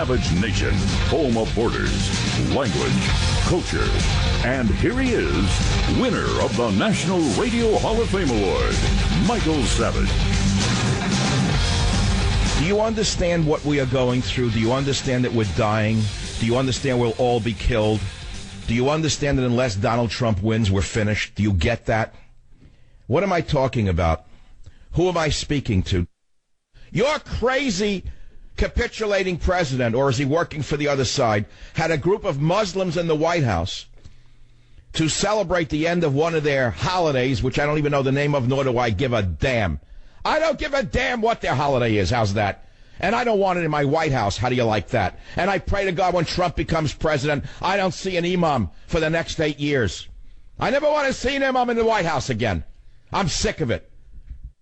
Savage Nation, home of borders, language, culture. And here he is, winner of the National Radio Hall of Fame Award, Michael Savage. Do you understand what we are going through? Do you understand that we're dying? Do you understand we'll all be killed? Do you understand that unless Donald Trump wins, we're finished? Do you get that? What am I talking about? Who am I speaking to? Your crazy capitulating president, or is he working for the other side, had a group of Muslims in the White House to celebrate the end of one of their holidays, which I don't even know the name of, nor do I give a damn. I don't give a damn what their holiday is. How's that? And I don't want it in my White House. How do you like that? And I pray to God when Trump becomes president, I don't see an imam for the next 8 years. I never want to see an imam in the White House again. I'm sick of it.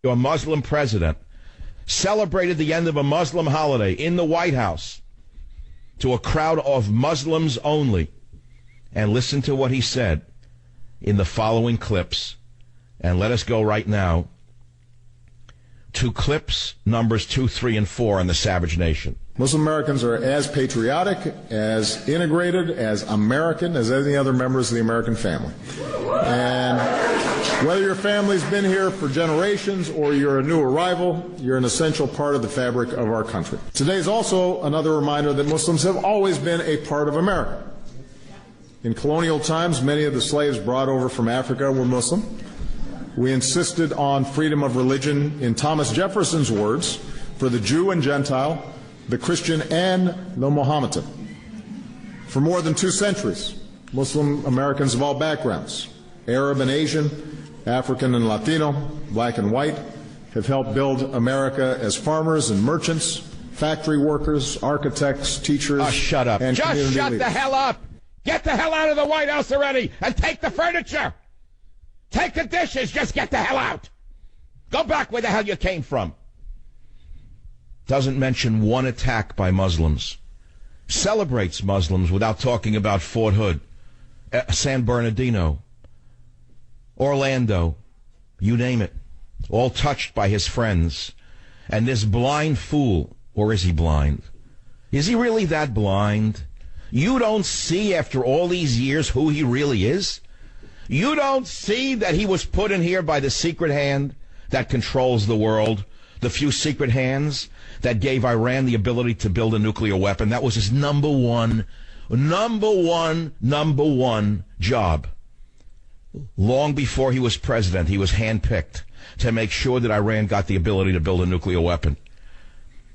Your Muslim president celebrated the end of a Muslim holiday in the White House to a crowd of Muslims only. And listen to what he said in the following clips. And let us go right now to clips numbers 2, 3, and 4 on the Savage Nation. Muslim Americans are as patriotic, as integrated, as American as any other members of the American family. And whether your family's been here for generations or you're a new arrival, you're an essential part of the fabric of our country. Today is also another reminder that Muslims have always been a part of America. In colonial times, many of the slaves brought over from Africa were Muslim. We insisted on freedom of religion, in Thomas Jefferson's words, for the Jew and Gentile, the Christian and the Mohammedan. For more than 2 centuries, Muslim Americans of all backgrounds, Arab and Asian, African and Latino, black and white, have helped build America as farmers and merchants, factory workers, architects, teachers, shut up. And just shut leaders. The hell up. Get the hell out of the White House already and take the furniture. Take the dishes. Just get the hell out. Go back where the hell you came from. Doesn't mention one attack by Muslims. Celebrates Muslims without talking about Fort Hood, San Bernardino, Orlando, you name it. All touched by his friends. And this blind fool, or is he blind? Is he really that blind? You don't see after all these years who he really is? You don't see that he was put in here by the secret hand that controls the world, the few secret hands that gave Iran the ability to build a nuclear weapon. That was his number one job. Long before he was president, he was handpicked to make sure that Iran got the ability to build a nuclear weapon.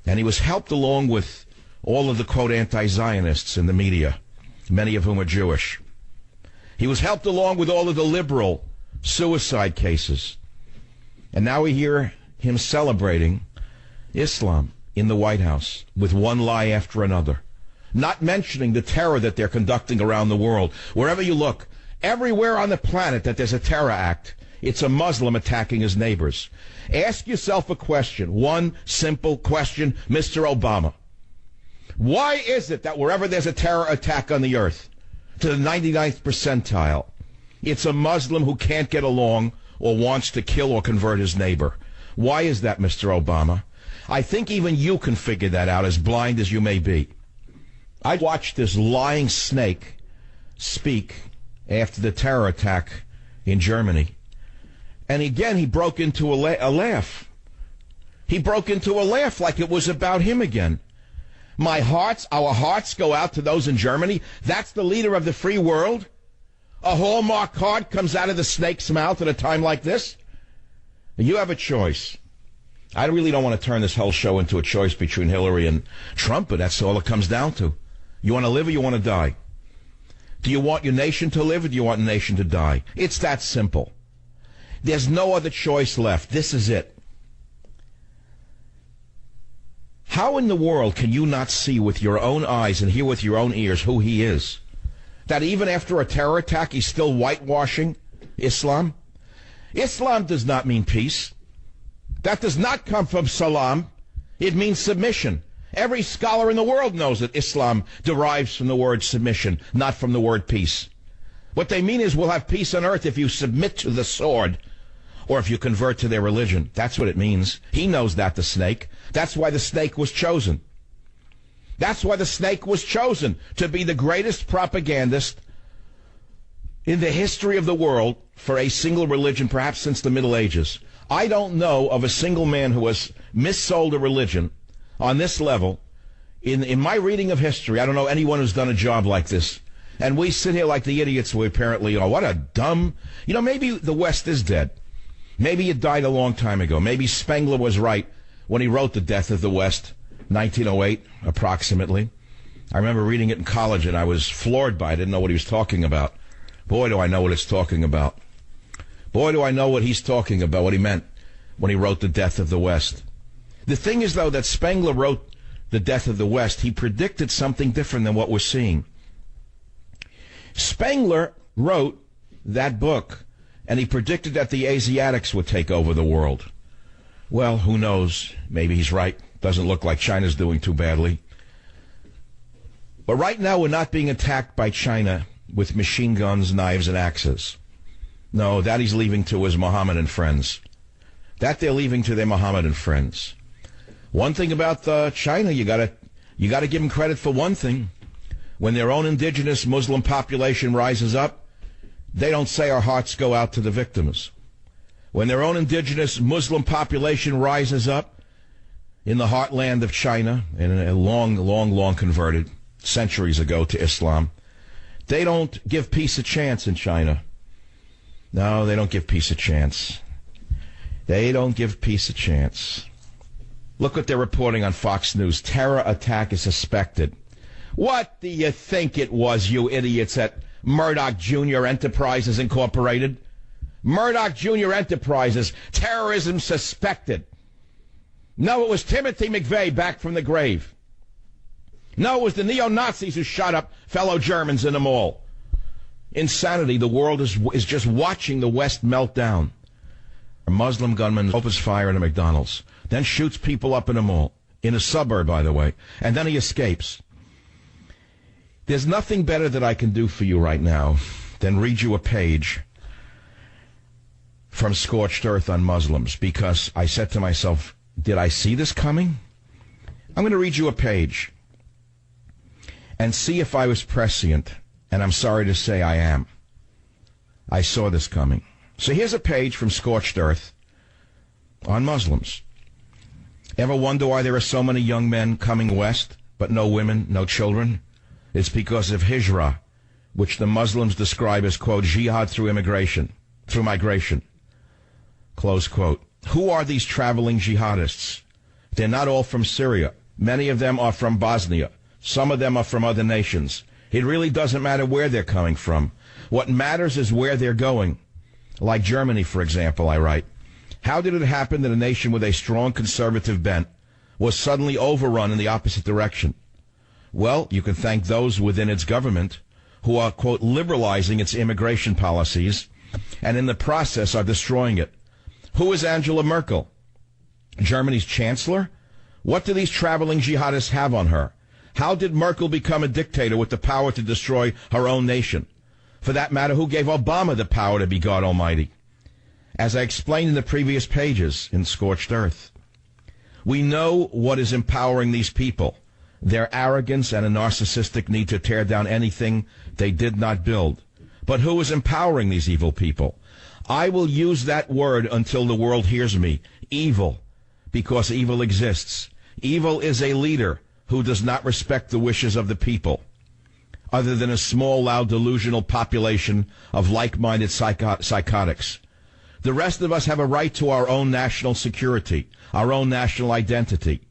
And he was helped along with all of the, quote, anti-Zionists in the media, many of whom are Jewish. He was helped along with all of the liberal suicide cases. And now we hear him celebrating Islam in the White House with one lie after another, not mentioning the terror that they're conducting around the world. Wherever you look, everywhere on the planet that there's a terror act, it's a Muslim attacking his neighbors. Ask yourself a question, one simple question, Mr. Obama. Why is it that wherever there's a terror attack on the earth, to the 99th percentile, it's a Muslim who can't get along or wants to kill or convert his neighbor? Why is that, Mr. Obama? I think even you can figure that out, as blind as you may be. I watched this lying snake speak after the terror attack in Germany. And again, he broke into a laugh. He broke into a laugh like it was about him again. Our hearts go out to those in Germany. That's the leader of the free world. A Hallmark card comes out of the snake's mouth at a time like this. You have a choice. I really don't want to turn this whole show into a choice between Hillary and Trump, but that's all it comes down to. You want to live or you want to die? Do you want your nation to live or do you want a nation to die? It's that simple. There's no other choice left. This is it. How in the world can you not see with your own eyes and hear with your own ears who he is? That even after a terror attack, he's still whitewashing Islam? Islam does not mean peace. That does not come from salam. It means submission. Every scholar in the world knows that Islam derives from the word submission, not from the word peace. What they mean is we'll have peace on earth if you submit to the sword or if you convert to their religion. That's what it means. He knows that, the snake. That's why the snake was chosen. That's why the snake was chosen, to be the greatest propagandist in the history of the world for a single religion, perhaps since the Middle Ages. I don't know of a single man who has missold a religion on this level. In my reading of history, I don't know anyone who's done a job like this. And we sit here like the idiots we apparently are. What a dumb... maybe the West is dead. Maybe it died a long time ago. Maybe Spengler was right when he wrote The Death of the West, 1908, approximately. I remember reading it in college, and I was floored by it. I didn't know what he was talking about. Boy, do I know what it's talking about. Boy, do I know what he's talking about, what he meant when he wrote The Death of the West. The thing is, though, that Spengler wrote The Death of the West. He predicted something different than what we're seeing. Spengler wrote that book, and he predicted that the Asiatics would take over the world. Well, who knows? Maybe he's right. Doesn't look like China's doing too badly. But right now, we're not being attacked by China with machine guns, knives, and axes. No, that he's leaving to his Mohammedan friends. That they're leaving to their Mohammedan friends. One thing about China, you gotta give them credit for one thing. When their own indigenous Muslim population rises up, they don't say our hearts go out to the victims. When their own indigenous Muslim population rises up in the heartland of China, and a long converted centuries ago to Islam, they don't give peace a chance in China. No, they don't give peace a chance. They don't give peace a chance. Look what they're reporting on Fox News. Terror attack is suspected. What do you think it was, you idiots, at Murdoch Jr. Enterprises Incorporated? Murdoch Jr. Enterprises, terrorism suspected. No, it was Timothy McVeigh back from the grave. No, it was the neo-Nazis who shot up fellow Germans in the mall. Insanity. The world is just watching the West melt down. A Muslim gunman opens fire in a McDonald's, then shoots people up in a mall, in a suburb, by the way, and then he escapes. There's nothing better that I can do for you right now than read you a page from Scorched Earth on Muslims, because I said to myself, did I see this coming? I'm going to read you a page and see if I was prescient, and I'm sorry to say I am. I saw this coming. So here's a page from Scorched Earth on Muslims. Ever wonder why there are so many young men coming west, but no women, no children? It's because of hijrah, which the Muslims describe as, quote, jihad through migration, close quote. Who are these traveling jihadists? They're not all from Syria. Many of them are from Bosnia. Some of them are from other nations. It really doesn't matter where they're coming from. What matters is where they're going. Like Germany, for example, I write. How did it happen that a nation with a strong conservative bent was suddenly overrun in the opposite direction? Well, you can thank those within its government who are, quote, liberalizing its immigration policies and in the process are destroying it. Who is Angela Merkel? Germany's chancellor? What do these traveling jihadists have on her? How did Merkel become a dictator with the power to destroy her own nation? For that matter, who gave Obama the power to be God Almighty? As I explained in the previous pages in Scorched Earth, we know what is empowering these people. Their arrogance and a narcissistic need to tear down anything they did not build. But who is empowering these evil people? I will use that word until the world hears me. Evil. Because evil exists. Evil is a leader who does not respect the wishes of the people, other than a small, loud, delusional population of like-minded psychotics. The rest of us have a right to our own national security, our own national identity.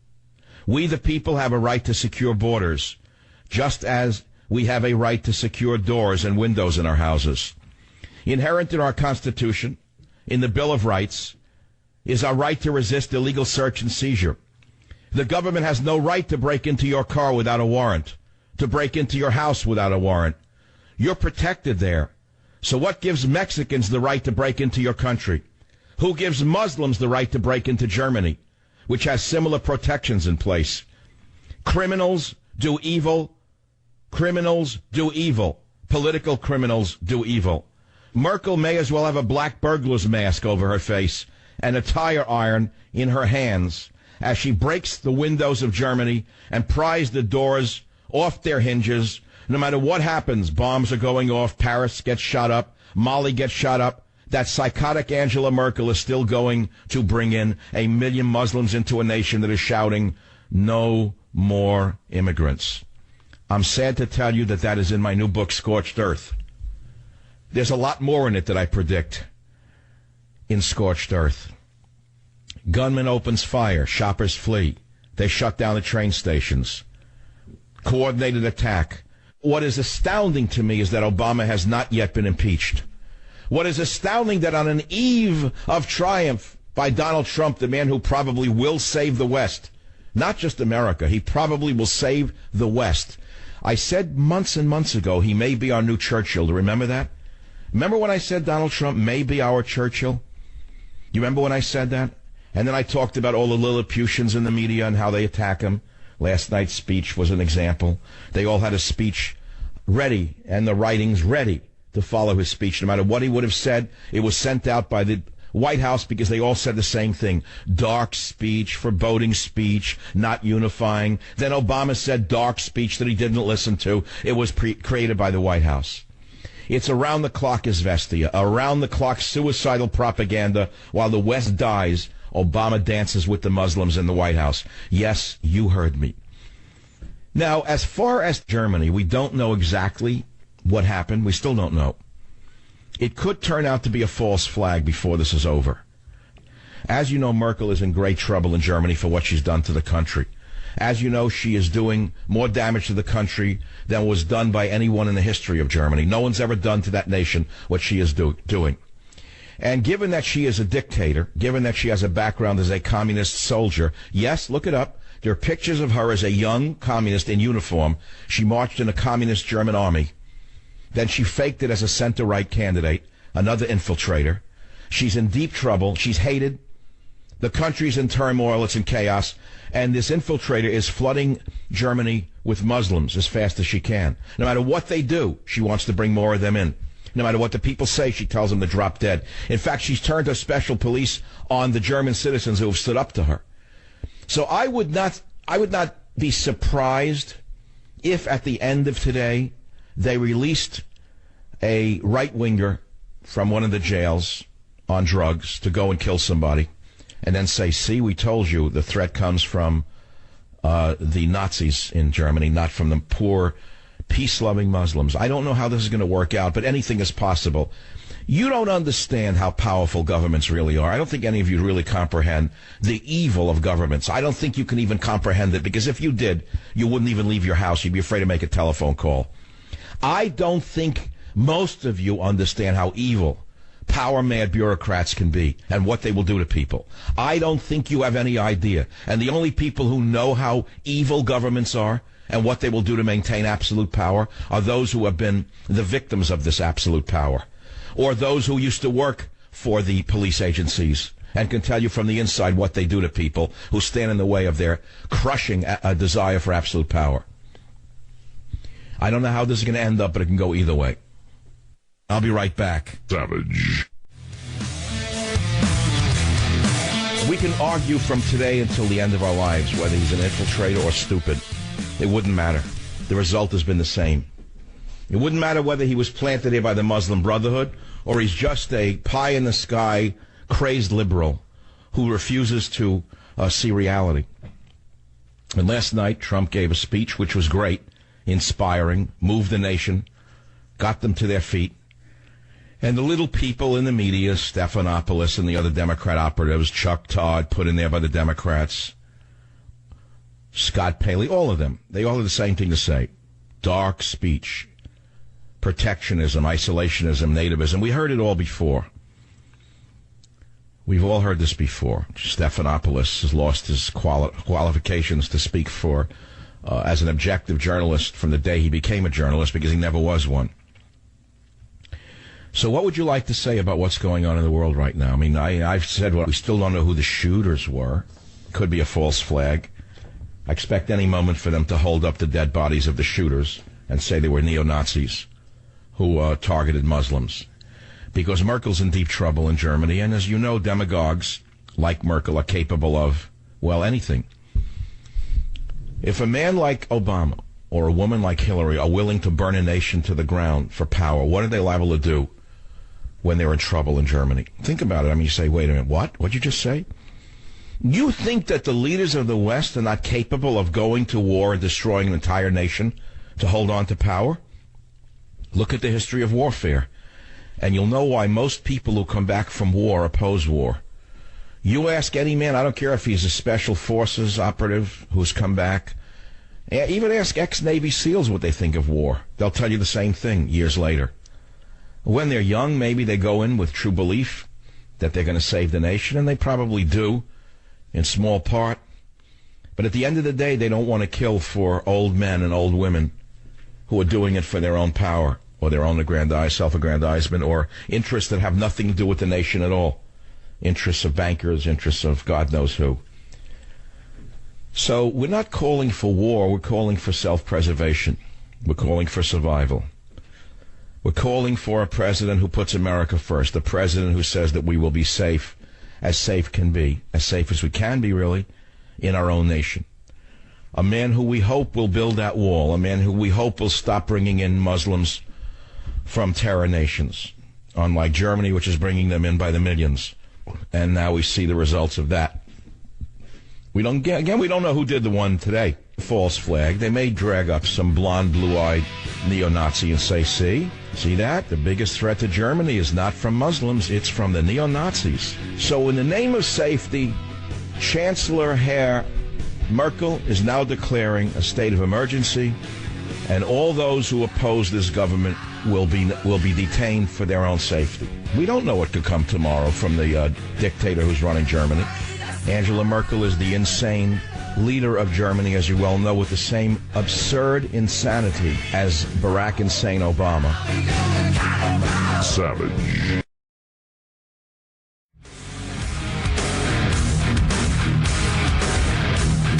We, the people, have a right to secure borders, just as we have a right to secure doors and windows in our houses. Inherent in our Constitution, in the Bill of Rights, is our right to resist illegal search and seizure. The government has no right to break into your car without a warrant, to break into your house without a warrant. You're protected there. So what gives Mexicans the right to break into your country? Who gives Muslims the right to break into Germany, which has similar protections in place? Criminals do evil. Criminals do evil. Political criminals do evil. Merkel may as well have a black burglar's mask over her face and a tire iron in her hands as she breaks the windows of Germany and pries the doors off their hinges. No matter what happens, bombs are going off, Paris gets shot up, Mali gets shot up, that psychotic Angela Merkel is still going to bring in 1 million Muslims into a nation that is shouting, no more immigrants. I'm sad to tell you that is in my new book, Scorched Earth. There's a lot more in it that I predict in Scorched Earth. Gunman opens fire, shoppers flee. They shut down the train stations. Coordinated attack. What is astounding to me is that Obama has not yet been impeached. What is astounding that on an eve of triumph by Donald Trump, the man who probably will save the West, not just America, he probably will save the West. I said months and months ago he may be our new Churchill. Do you remember that? Remember when I said Donald Trump may be our Churchill? You remember when I said that? And then I talked about all the Lilliputians in the media and how they attack him. Last night's speech was an example. They all had a speech ready and the writings ready to follow his speech. No matter what he would have said, it was sent out by the White House because they all said the same thing. Dark speech, foreboding speech, not unifying. Then Obama said dark speech that he didn't listen to. It was created by the White House. It's around-the-clock Izvestia, around-the-clock suicidal propaganda. While the West dies, Obama dances with the Muslims in the White House. Yes, you heard me. Now, as far as Germany, we don't know exactly what happened. We still don't know. It could turn out to be a false flag before this is over. As you know, Merkel is in great trouble in Germany for what she's done to the country. As you know, she is doing more damage to the country than was done by anyone in the history of Germany. No one's ever done to that nation what she is doing. And given that she is a dictator, given that she has a background as a communist soldier, yes, look it up. There are pictures of her as a young communist in uniform. She marched in a communist German army. Then she faked it as a center-right candidate, another infiltrator. She's in deep trouble. She's hated. The country's in turmoil. It's in chaos. And this infiltrator is flooding Germany with Muslims as fast as she can. No matter what they do, she wants to bring more of them in. No matter what the people say, she tells them to drop dead. In fact, she's turned her special police on the German citizens who have stood up to her. So I would not be surprised if at the end of today they released a right-winger from one of the jails on drugs to go and kill somebody and then say, see, we told you the threat comes from the Nazis in Germany, not from the poor, peace-loving Muslims. I don't know how this is going to work out, but anything is possible. You don't understand how powerful governments really are. I don't think any of you really comprehend the evil of governments. I don't think you can even comprehend it, because if you did, you wouldn't even leave your house. You'd be afraid to make a telephone call. I don't think most of you understand how evil power-mad bureaucrats can be and what they will do to people. I don't think you have any idea. And the only people who know how evil governments are and what they will do to maintain absolute power are those who have been the victims of this absolute power, or those who used to work for the police agencies and can tell you from the inside what they do to people who stand in the way of their crushing desire for absolute power. I don't know how this is going to end up, but it can go either way. I'll be right back. Savage. We can argue from today until the end of our lives whether he's an infiltrator or stupid. It wouldn't matter. The result has been the same. It wouldn't matter whether he was planted here by the Muslim Brotherhood or he's just a pie-in-the-sky, crazed liberal who refuses to see reality. And last night, Trump gave a speech which was great, inspiring, moved the nation, got them to their feet. And the little people in the media, Stephanopoulos and the other Democrat operatives, Chuck Todd put in there by the Democrats, Scott Paley, all of them, they all have the same thing to say. Dark speech, protectionism, isolationism, nativism. We heard it all before. We've all heard this before. Stephanopoulos has lost his qualifications to speak for as an objective journalist from the day he became a journalist, because he never was one. So what would you like to say about what's going on in the world right now? I mean, I've said we still don't know who the shooters were. Could be a false flag. I expect any moment for them to hold up the dead bodies of the shooters and say they were neo-Nazis who targeted Muslims. Because Merkel's in deep trouble in Germany, and as you know, demagogues like Merkel are capable of Well, anything. If a man like Obama or a woman like Hillary are willing to burn a nation to the ground for power, what are they liable to do when they're in trouble in Germany? Think about it. I mean, you say, wait a minute, what? What'd you just say? You think that the leaders of the West are not capable of going to war and destroying an entire nation to hold on to power? Look at the history of warfare, and you'll know why most people who come back from war oppose war. You ask any man, I don't care if he's a special forces operative who's come back, even ask ex-Navy SEALs what they think of war. They'll tell you the same thing years later. When they're young, maybe they go in with true belief that they're going to save the nation, and they probably do in small part. But at the end of the day, they don't want to kill for old men and old women who are doing it for their own power or their own self-aggrandizement or interests that have nothing to do with the nation at all. Interests of bankers, interests of God knows who. So we're not calling for war, we're calling for self-preservation. We're calling for survival. We're calling for a president who puts America first, a president who says that we will be safe can be, as safe as we can be, really, in our own nation. A man who we hope will build that wall, a man who we hope will stop bringing in Muslims from terror nations, unlike Germany, which is bringing them in by the millions. And now we see the results of that. We don't know who did the one today. False flag. They may drag up some blonde, blue-eyed neo-Nazi and say, see that? The biggest threat to Germany is not from Muslims, it's from the neo-Nazis. So in the name of safety, Chancellor Herr Merkel is now declaring a state of emergency, and all those who oppose this government will be detained for their own safety. We don't know what could come tomorrow from the dictator who's running Germany. Angela Merkel is the insane leader of Germany, as you well know, with the same absurd insanity as Barack Insane Obama. Savage.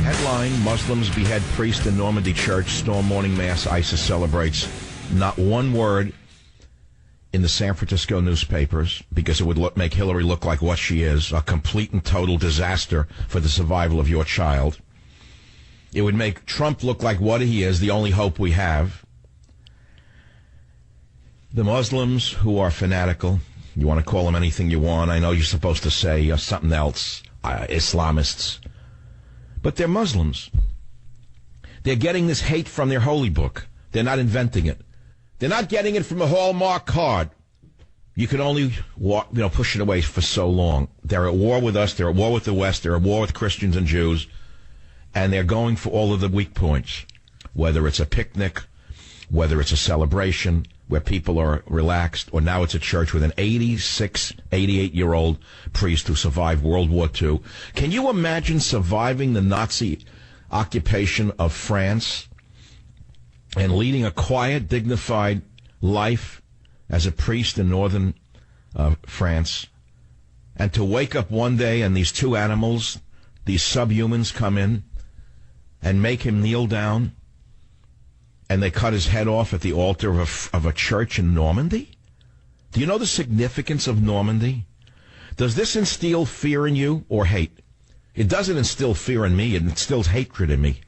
Headline, Muslims behead priest in Normandy church, storm morning mass, ISIS celebrates. Not one word in the San Francisco newspapers, because it would make Hillary look like what she is, a complete and total disaster for the survival of your child. It would make Trump look like what he is, the only hope we have. The Muslims who are fanatical, you want to call them anything you want. I know you're supposed to say something else, Islamists. But they're Muslims. They're getting this hate from their holy book. They're not inventing it. They're not getting it from a Hallmark card. You can only push it away for so long. They're at war with us. They're at war with the West. They're at war with Christians and Jews. And they're going for all of the weak points, whether it's a picnic, whether it's a celebration where people are relaxed, or now it's a church with an 88-year-old priest who survived World War II. Can you imagine surviving the Nazi occupation of France and leading a quiet, dignified life as a priest in northern France, and to wake up one day and these two animals, these subhumans, come in and make him kneel down, and they cut his head off at the altar of a church in Normandy? Do you know the significance of Normandy? Does this instill fear in you or hate? It doesn't instill fear in me. It instills hatred in me.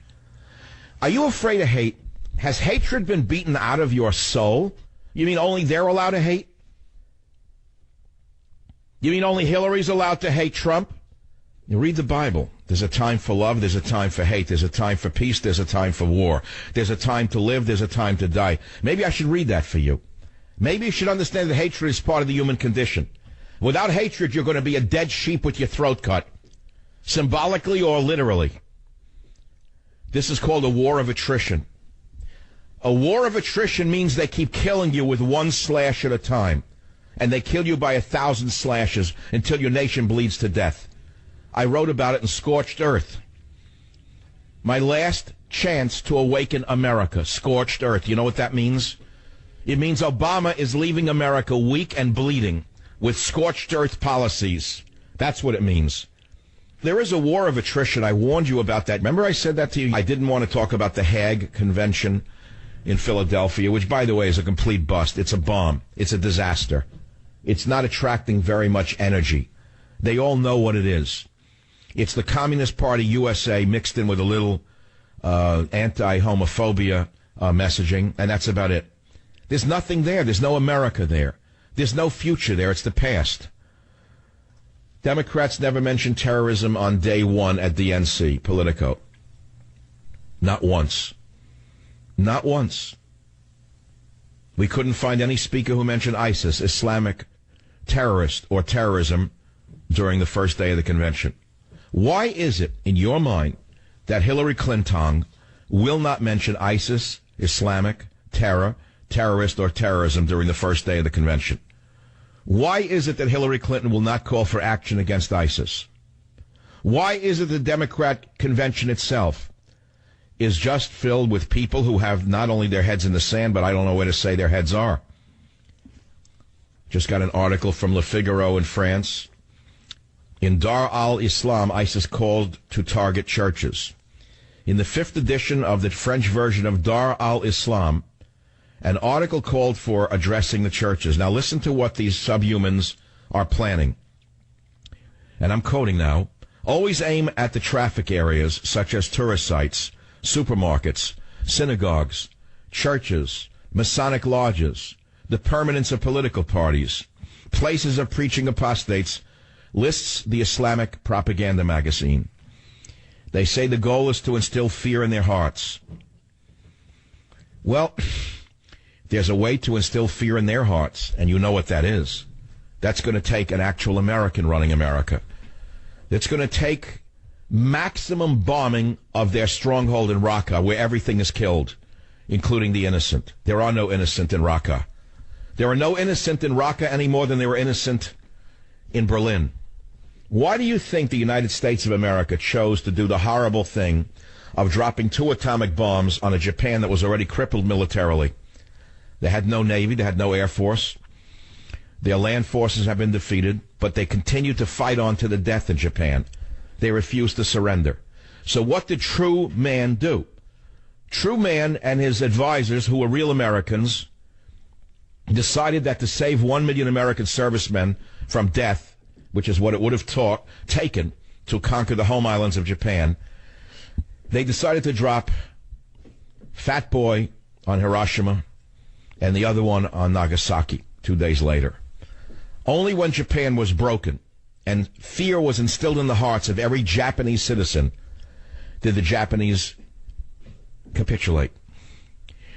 Are you afraid of hate? Has hatred been beaten out of your soul? You mean only they're allowed to hate? You mean only Hillary's allowed to hate Trump? You read the Bible. There's a time for love, there's a time for hate, there's a time for peace, there's a time for war. There's a time to live, there's a time to die. Maybe I should read that for you. Maybe you should understand that hatred is part of the human condition. Without hatred, you're going to be a dead sheep with your throat cut, symbolically or literally. This is called a war of attrition. A war of attrition means they keep killing you with one slash at a time, and they kill you by 1,000 slashes until your nation bleeds to death. I wrote about it in Scorched Earth. My last chance to awaken America, Scorched Earth. You know what that means? It means Obama is leaving America weak and bleeding with scorched earth policies. That's what it means. There is a war of attrition. I warned you about that. Remember I said that to you? I didn't want to talk about the Hague Convention in Philadelphia, which, by the way, is a complete bust. It's a bomb. It's a disaster. It's not attracting very much energy. They all know what it is. It's the Communist Party USA mixed in with a little anti-homophobia messaging, and that's about it. There's nothing there. There's no America there. There's no future there. It's the past. Democrats never mentioned terrorism on day one at DNC, Politico. Not once. Not once. We couldn't find any speaker who mentioned ISIS, Islamic terrorist, or terrorism during the first day of the convention. Why is it, in your mind, that Hillary Clinton will not mention ISIS, Islamic, terrorist, or terrorism during the first day of the convention? Why is it that Hillary Clinton will not call for action against ISIS? Why is it the Democrat convention itself is just filled with people who have not only their heads in the sand, but I don't know where to say their heads are? Just got an article from Le Figaro in France. In Dar al-Islam, ISIS called to target churches. In the 5th edition of the French version of Dar al-Islam, an article called for addressing the churches. Now listen to what these subhumans are planning. And I'm quoting now. Always aim at the traffic areas such as tourist sites, supermarkets, synagogues, churches, Masonic lodges, the permanence of political parties, places of preaching apostates, lists the Islamic propaganda magazine. They say the goal is to instill fear in their hearts. Well, there's a way to instill fear in their hearts, and you know what that is. That's going to take an actual American running America. It's going to take maximum bombing of their stronghold in Raqqa, where everything is killed, including the innocent. There are no innocent in Raqqa. There are no innocent in Raqqa any more than there were innocent in Berlin. Why do you think the United States of America chose to do the horrible thing of dropping 2 atomic bombs on a Japan that was already crippled militarily? They had no Navy, they had no Air Force. Their land forces have been defeated, but they continue to fight on to the death in Japan. They refuse to surrender. So what did True Man do? True Man and his advisors, who were real Americans, decided that to save 1 million American servicemen from death, which is what it would have taken to conquer the home islands of Japan, they decided to drop Fat Boy on Hiroshima and the other one on Nagasaki 2 days later. Only when Japan was broken and fear was instilled in the hearts of every Japanese citizen did the Japanese capitulate.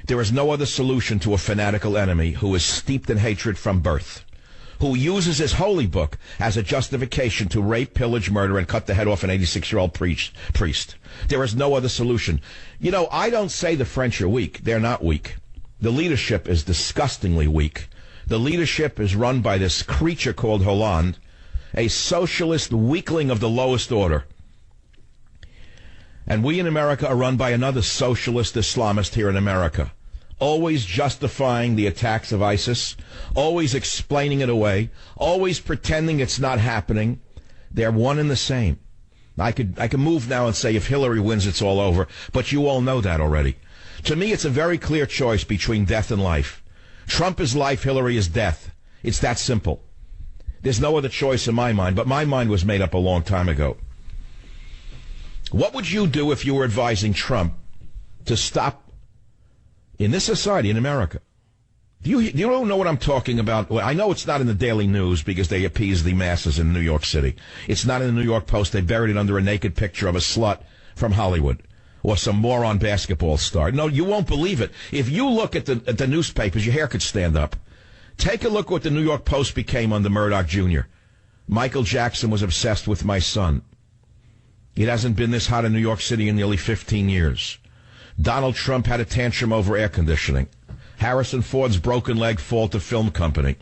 There is no other solution to a fanatical enemy who is steeped in hatred from birth, who uses his holy book as a justification to rape, pillage, murder, and cut the head off an 86-year-old priest. There is no other solution. You know, I don't say the French are weak. They're not weak. The leadership is disgustingly weak. The leadership is run by this creature called Hollande, a socialist weakling of the lowest order. And we in America are run by another socialist Islamist here in America, always justifying the attacks of ISIS, always explaining it away, always pretending it's not happening. They're one and the same. I could move now and say if Hillary wins, it's all over, but you all know that already. To me, it's a very clear choice between death and life. Trump is life, Hillary is death. It's that simple. There's no other choice in my mind, but my mind was made up a long time ago. What would you do if you were advising Trump to stop in this society, in America? Do you know what I'm talking about? Well, I know it's not in the Daily News because they appease the masses in New York City. It's not in the New York Post. They buried it under a naked picture of a slut from Hollywood or some moron basketball star. No, you won't believe it. If you look at the newspapers, your hair could stand up. Take a look what the New York Post became under Murdoch Jr. Michael Jackson was obsessed with my son. It hasn't been this hot in New York City in nearly 15 years. Donald Trump had a tantrum over air conditioning. Harrison Ford's broken leg fall to film company.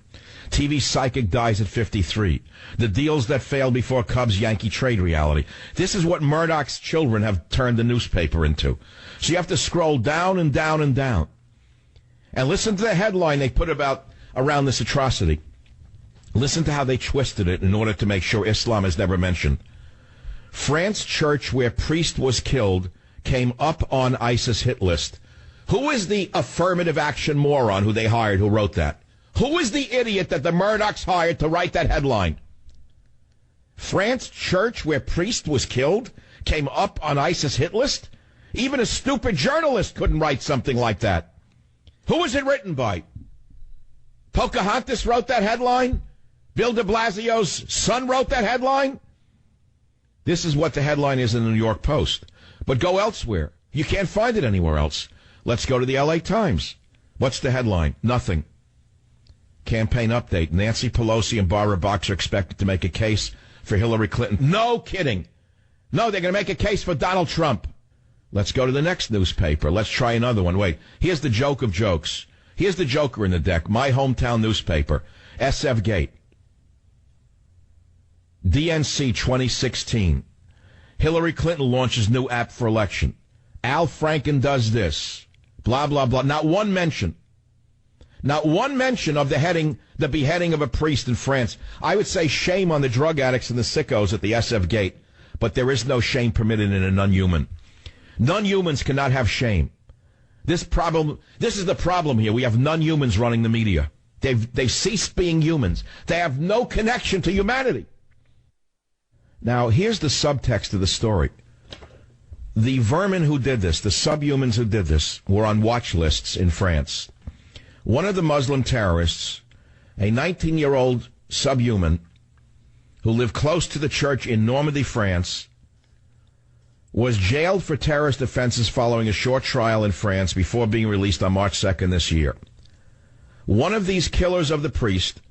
TV psychic dies at 53. The deals that failed before Cubs-Yankee trade reality. This is what Murdoch's children have turned the newspaper into. So you have to scroll down and down and down. And listen to the headline they put around this atrocity. Listen to how they twisted it in order to make sure Islam is never mentioned. France church where priest was killed came up on ISIS hit list. Who is the affirmative action moron who they hired who wrote that? Who is the idiot that the Murdochs hired to write that headline? France church where priest was killed came up on ISIS hit list? Even a stupid journalist couldn't write something like that. Who was it written by? Pocahontas wrote that headline? Bill de Blasio's son wrote that headline? This is what the headline is in the New York Post. But go elsewhere. You can't find it anywhere else. Let's go to the LA Times. What's the headline? Nothing. Campaign update. Nancy Pelosi and Barbara Box are expected to make a case for Hillary Clinton. No kidding. No, they're going to make a case for Donald Trump. Let's go to the next newspaper. Let's try another one. Wait, here's the joke of jokes. Here's the joker in the deck. My hometown newspaper, SF Gate. DNC 2016. Hillary Clinton launches new app for election. Al Franken does this. Blah, blah, blah. Not one mention. Not one mention of the beheading of a priest in France. I would say shame on the drug addicts and the sickos at the SF Gate, but there is no shame permitted in a non-human. Non-humans cannot have shame. This is the problem here. We have non-humans running the media. They've ceased being humans. They have no connection to humanity. Now, here's the subtext of the story. The vermin who did this, the subhumans who did this, were on watch lists in France. One of the Muslim terrorists, a 19-year-old subhuman who lived close to the church in Normandy, France, was jailed for terrorist offenses following a short trial in France before being released on March 2nd this year. One of these killers of the priest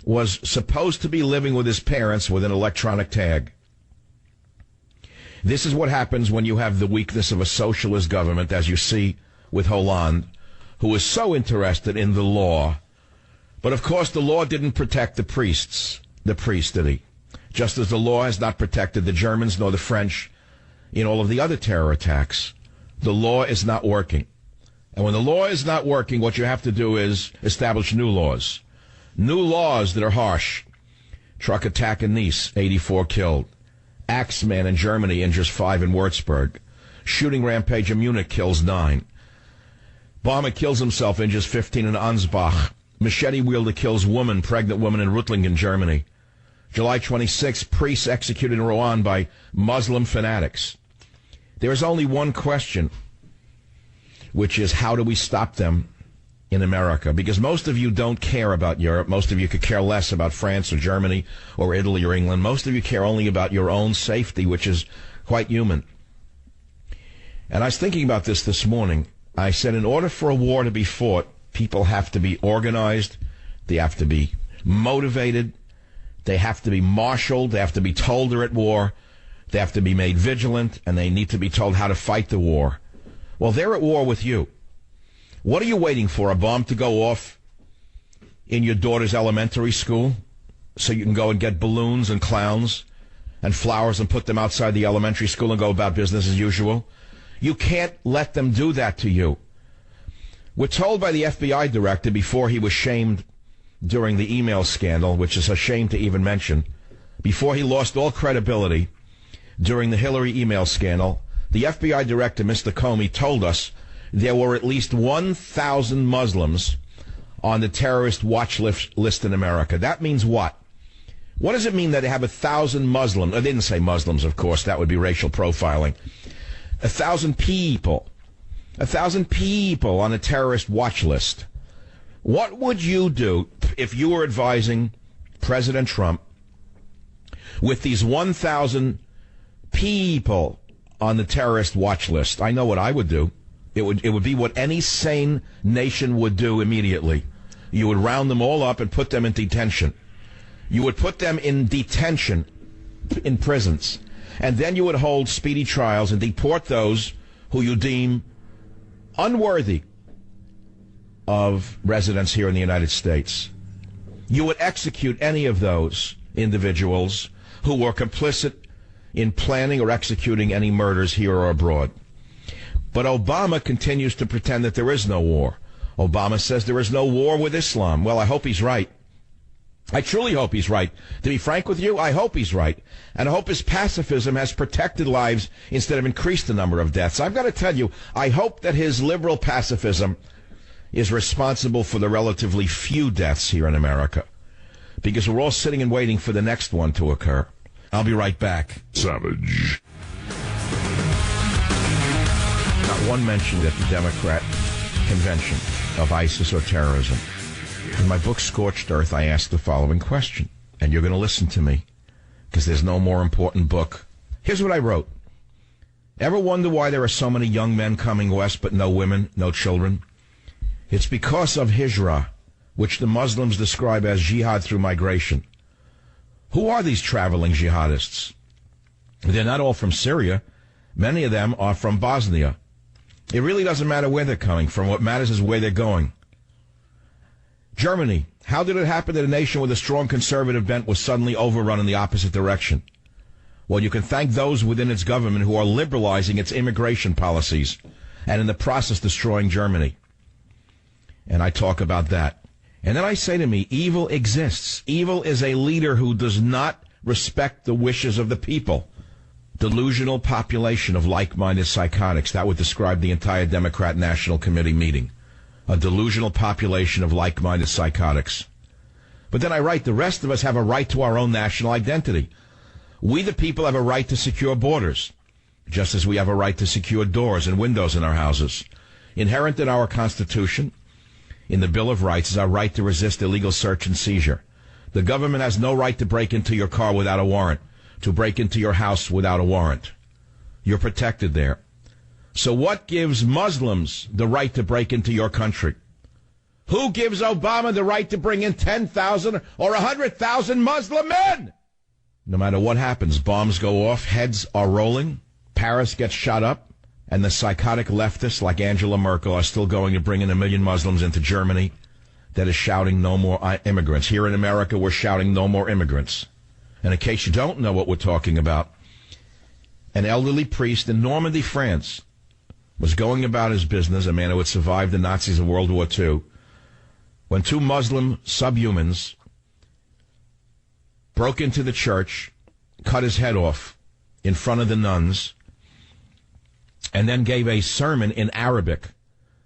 was supposed to be living with his parents with an electronic tag. This is what happens when you have the weakness of a socialist government, as you see with Hollande, who is so interested in the law. But of course the law didn't protect the priests, did he? Just as the law has not protected the Germans nor the French in all of the other terror attacks. The law is not working. And when the law is not working, what you have to do is establish new laws. New laws that are harsh. Truck attack in Nice, 84 killed. Axeman in Germany injures 5 in Würzburg. Shooting rampage in Munich kills 9. Bomber kills himself, injures 15 in Ansbach. Machete wielder kills pregnant woman in Ruttlingen, Germany. July 26, priests executed in Rouen by Muslim fanatics. There is only one question, which is how do we stop them in America? Because most of you don't care about Europe. Most of you could care less about France or Germany or Italy or England. Most of you care only about your own safety, which is quite human. And I was thinking about this morning. I said in order for a war to be fought, people have to be organized, they have to be motivated, they have to be marshaled, they have to be told they're at war, they have to be made vigilant, and they need to be told how to fight the war. Well, they're at war with you. What are you waiting for, a bomb to go off in your daughter's elementary school so you can go and get balloons and clowns and flowers and put them outside the elementary school and go about business as usual? You can't let them do that to you. We're told by the FBI director before he was shamed during the email scandal, which is a shame to even mention, before he lost all credibility during the Hillary email scandal, the FBI director, Mr. Comey, told us there were at least 1,000 Muslims on the terrorist watch list in America. That means what? What does it mean that they have 1,000 Muslims? They didn't say Muslims, of course. That would be racial profiling. 1,000 people. 1,000 people on a terrorist watch list. What would you do if you were advising President Trump with these 1,000 people on the terrorist watch list? I know what I would do. It would be what any sane nation would do immediately. You would round them all up and put them in detention. You would put them in detention in prisons. And then you would hold speedy trials and deport those who you deem unworthy of residence here in the United States. You would execute any of those individuals who were complicit in planning or executing any murders here or abroad. But Obama continues to pretend that there is no war. Obama says there is no war with Islam. Well, I hope he's right. I truly hope he's right. To be frank with you, I hope he's right. And I hope his pacifism has protected lives instead of increased the number of deaths. I've got to tell you, I hope that his liberal pacifism is responsible for the relatively few deaths here in America. Because we're all sitting and waiting for the next one to occur. I'll be right back. Savage. Not one mentioned at the Democrat convention of ISIS or terrorism. In my book, Scorched Earth, I asked the following question, and you're going to listen to me, because there's no more important book. Here's what I wrote. Ever wonder why there are so many young men coming west but no women, no children? It's because of hijrah, which the Muslims describe as jihad through migration. Who are these traveling jihadists? They're not all from Syria. Many of them are from Bosnia. It really doesn't matter where they're coming from. What matters is where they're going. Germany. How did it happen that a nation with a strong conservative bent was suddenly overrun in the opposite direction? Well, you can thank those within its government who are liberalizing its immigration policies and in the process destroying Germany. And I talk about that. And then I say to me, evil exists. Evil is a leader who does not respect the wishes of the people. Delusional population of like-minded psychotics. That would describe the entire Democrat National Committee meeting. A delusional population of like-minded psychotics. But then I write, the rest of us have a right to our own national identity. We, the people, have a right to secure borders, just as we have a right to secure doors and windows in our houses. Inherent in our Constitution, in the Bill of Rights, is our right to resist illegal search and seizure. The government has no right to break into your car without a warrant, to break into your house without a warrant. You're protected there. So what gives Muslims the right to break into your country? Who gives Obama the right to bring in 10,000 or 100,000 Muslim men? No matter what happens, bombs go off, heads are rolling, Paris gets shot up, and the psychotic leftists like Angela Merkel are still going to bring in 1 million Muslims into Germany that is shouting no more immigrants. Here in America, we're shouting no more immigrants. And in case you don't know what we're talking about, an elderly priest in Normandy, France, was going about his business, a man who had survived the Nazis in World War II, when 2 Muslim subhumans broke into the church, cut his head off in front of the nuns, and then gave a sermon in Arabic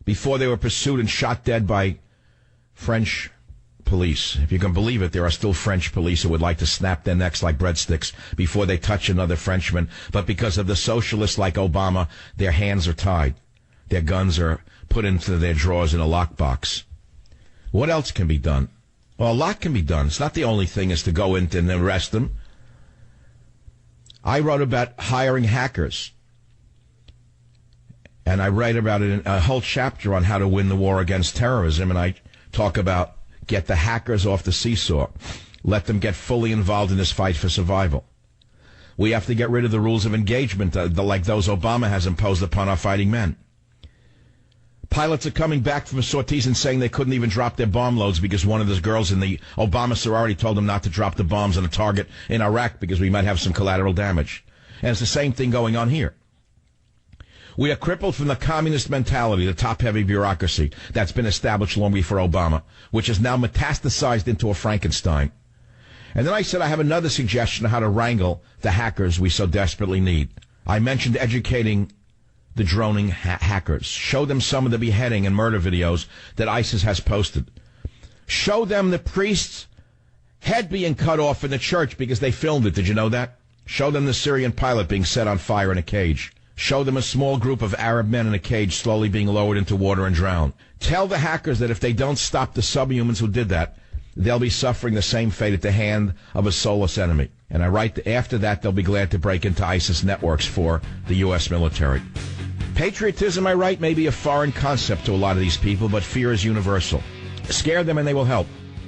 before they were pursued and shot dead by French police. If you can believe it, there are still French police who would like to snap their necks like breadsticks before they touch another Frenchman. But because of the socialists like Obama, their hands are tied. Their guns are put into their drawers in a lockbox. What else can be done? Well, a lot can be done. It's not the only thing is to go in and arrest them. I wrote about hiring hackers. And I write about it in a whole chapter on how to win the war against terrorism. And I talk about get the hackers off the seesaw. Let them get fully involved in this fight for survival. We have to get rid of the rules of engagement like those Obama has imposed upon our fighting men. Pilots are coming back from sorties and saying they couldn't even drop their bomb loads because one of the girls in the Obama sorority told them not to drop the bombs on a target in Iraq because we might have some collateral damage. And it's the same thing going on here. We are crippled from the communist mentality, the top-heavy bureaucracy that's been established long before Obama, which is now metastasized into a Frankenstein. And then I said I have another suggestion on how to wrangle the hackers we so desperately need. I mentioned educating the droning hackers. Show them some of the beheading and murder videos that ISIS has posted. Show them the priest's head being cut off in the church because they filmed it. Did you know that? Show them the Syrian pilot being set on fire in a cage. Show them a small group of Arab men in a cage slowly being lowered into water and drowned. Tell the hackers that if they don't stop the subhumans who did that, they'll be suffering the same fate at the hand of a soulless enemy. And I write after that they'll be glad to break into ISIS networks for the U.S. military. Patriotism, I write, may be a foreign concept to a lot of these people, but fear is universal. Scare them and they will help.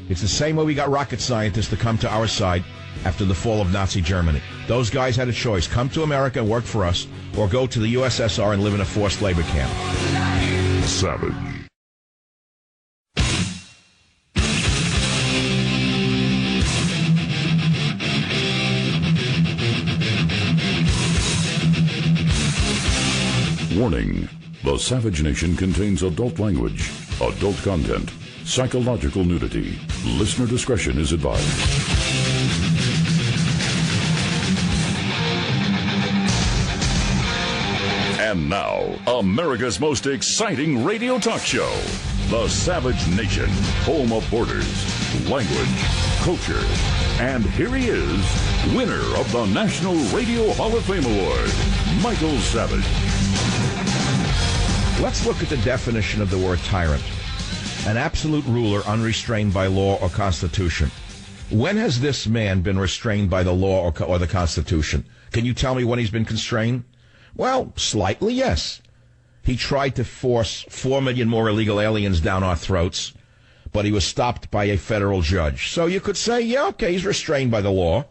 It's the same way we got rocket scientists to come to our side after the fall of Nazi Germany. Those guys had a choice. Come to America and work for us, or go to the USSR and live in a forced labor camp. Savage. Warning. The Savage Nation contains adult language, adult content, psychological nudity. Listener discretion is advised. And now, America's most exciting radio talk show, The Savage Nation, home of borders, language, culture, and here he is, winner of the National Radio Hall of Fame Award, Michael Savage. Let's look at the definition of the word tyrant. An absolute ruler unrestrained by law or constitution. When has this man been restrained by the law or the Constitution? Can you tell me when he's been constrained? Well, slightly, yes. He tried to force 4 million more illegal aliens down our throats, but he was stopped by a federal judge. So you could say, yeah, okay, he's restrained by the law.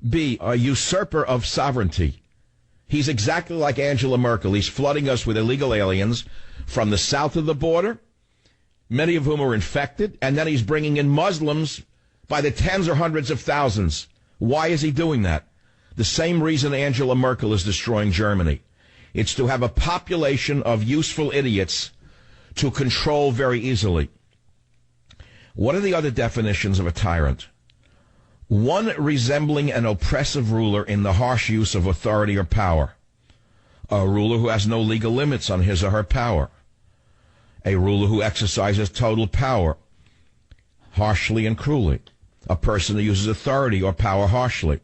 B, a usurper of sovereignty. He's exactly like Angela Merkel. He's flooding us with illegal aliens from the south of the border, many of whom are infected, and then he's bringing in Muslims by the tens or hundreds of thousands. Why is he doing that? The same reason Angela Merkel is destroying Germany. It's to have a population of useful idiots to control very easily. What are the other definitions of a tyrant? One resembling an oppressive ruler in the harsh use of authority or power. A ruler who has no legal limits on his or her power. A ruler who exercises total power, harshly and cruelly. A person who uses authority or power harshly.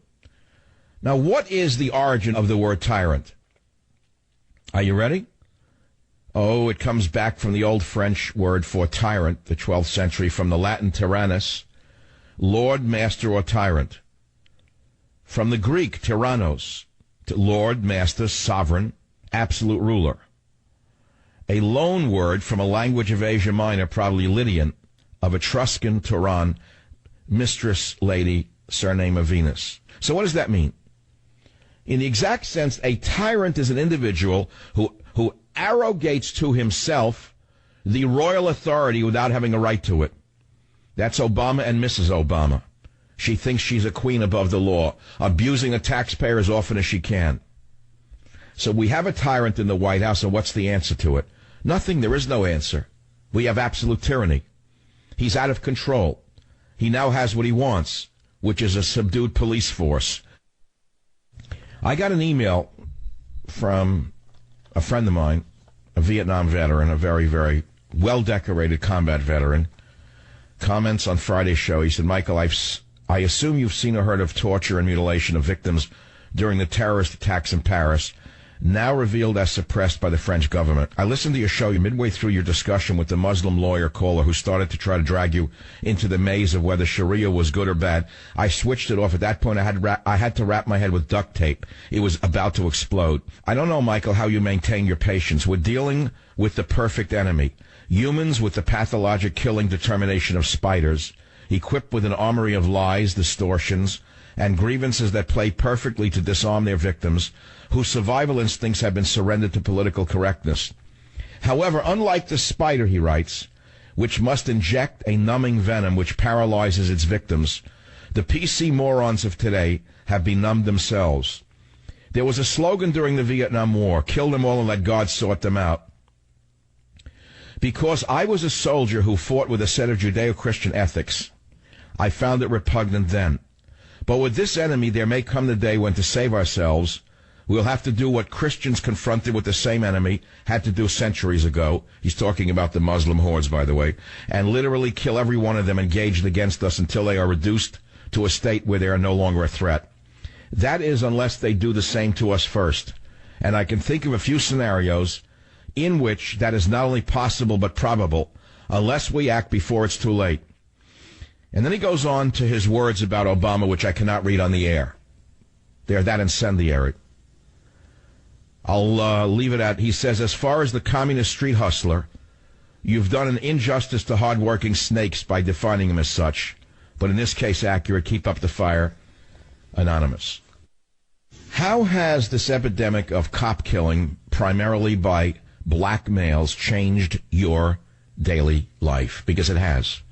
Now, what is the origin of the word tyrant? Are you ready? Oh, it comes back from the old French word for tyrant, the 12th century, from the Latin tyrannus, lord, master, or tyrant. From the Greek, tyrannos, lord, master, sovereign, absolute ruler. A loan word from a language of Asia Minor, probably Lydian, of Etruscan Turan, mistress, lady, surname of Venus. So what does that mean? In the exact sense, a tyrant is an individual who arrogates to himself the royal authority without having a right to it. That's Obama and Mrs. Obama. She thinks she's a queen above the law, abusing the taxpayer as often as she can. So we have a tyrant in the White House, and what's the answer to it? Nothing. There is no answer. We have absolute tyranny. He's out of control. He now has what he wants, which is a subdued police force. I got an email from a friend of mine, a Vietnam veteran, a very, very well-decorated combat veteran. Comments on Friday's show. He said, Michael, I assume you've seen or heard of torture and mutilation of victims during the terrorist attacks in Paris, now revealed as suppressed by the French government. I listened to your show midway through your discussion with the Muslim lawyer caller who started to try to drag you into the maze of whether Sharia was good or bad. I switched it off. At that point, I had to wrap my head with duct tape. It was about to explode. I don't know, Michael, how you maintain your patience. We're dealing with the perfect enemy. Humans with the pathologic killing determination of spiders, equipped with an armory of lies, distortions, and grievances that play perfectly to disarm their victims, whose survival instincts have been surrendered to political correctness. However, unlike the spider, he writes, which must inject a numbing venom which paralyzes its victims, the PC morons of today have benumbed themselves. There was a slogan during the Vietnam War, kill them all and let God sort them out. Because I was a soldier who fought with a set of Judeo-Christian ethics, I found it repugnant then. But with this enemy, there may come the day when, to save ourselves, we'll have to do what Christians confronted with the same enemy had to do centuries ago. He's talking about the Muslim hordes, by the way, and literally kill every one of them engaged against us until they are reduced to a state where they are no longer a threat. That is, unless they do the same to us first. And I can think of a few scenarios in which that is not only possible but probable, unless we act before it's too late. And then he goes on to his words about Obama, which I cannot read on the air. They're that incendiary. I'll leave it at, he says, as far as the communist street hustler, you've done an injustice to hard-working snakes by defining him as such. But in this case, accurate. Keep up the fire. Anonymous. How has this epidemic of cop killing, primarily by black males, changed your daily life? Because it has.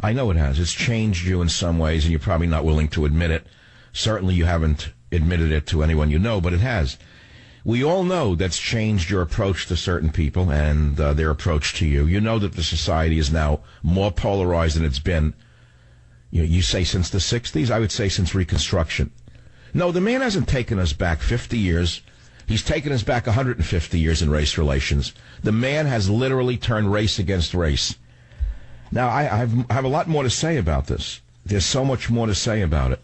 I know it has. It's changed you in some ways, and you're probably not willing to admit it. Certainly you haven't admitted it to anyone you know, but it has. We all know that's changed your approach to certain people and their approach to you. You know that the society is now more polarized than it's been, you say since the 60s? I would say since Reconstruction. No, the man hasn't taken us back 50 years. He's taken us back 150 years in race relations. The man has literally turned race against race. Now, I have a lot more to say about this. There's so much more to say about it.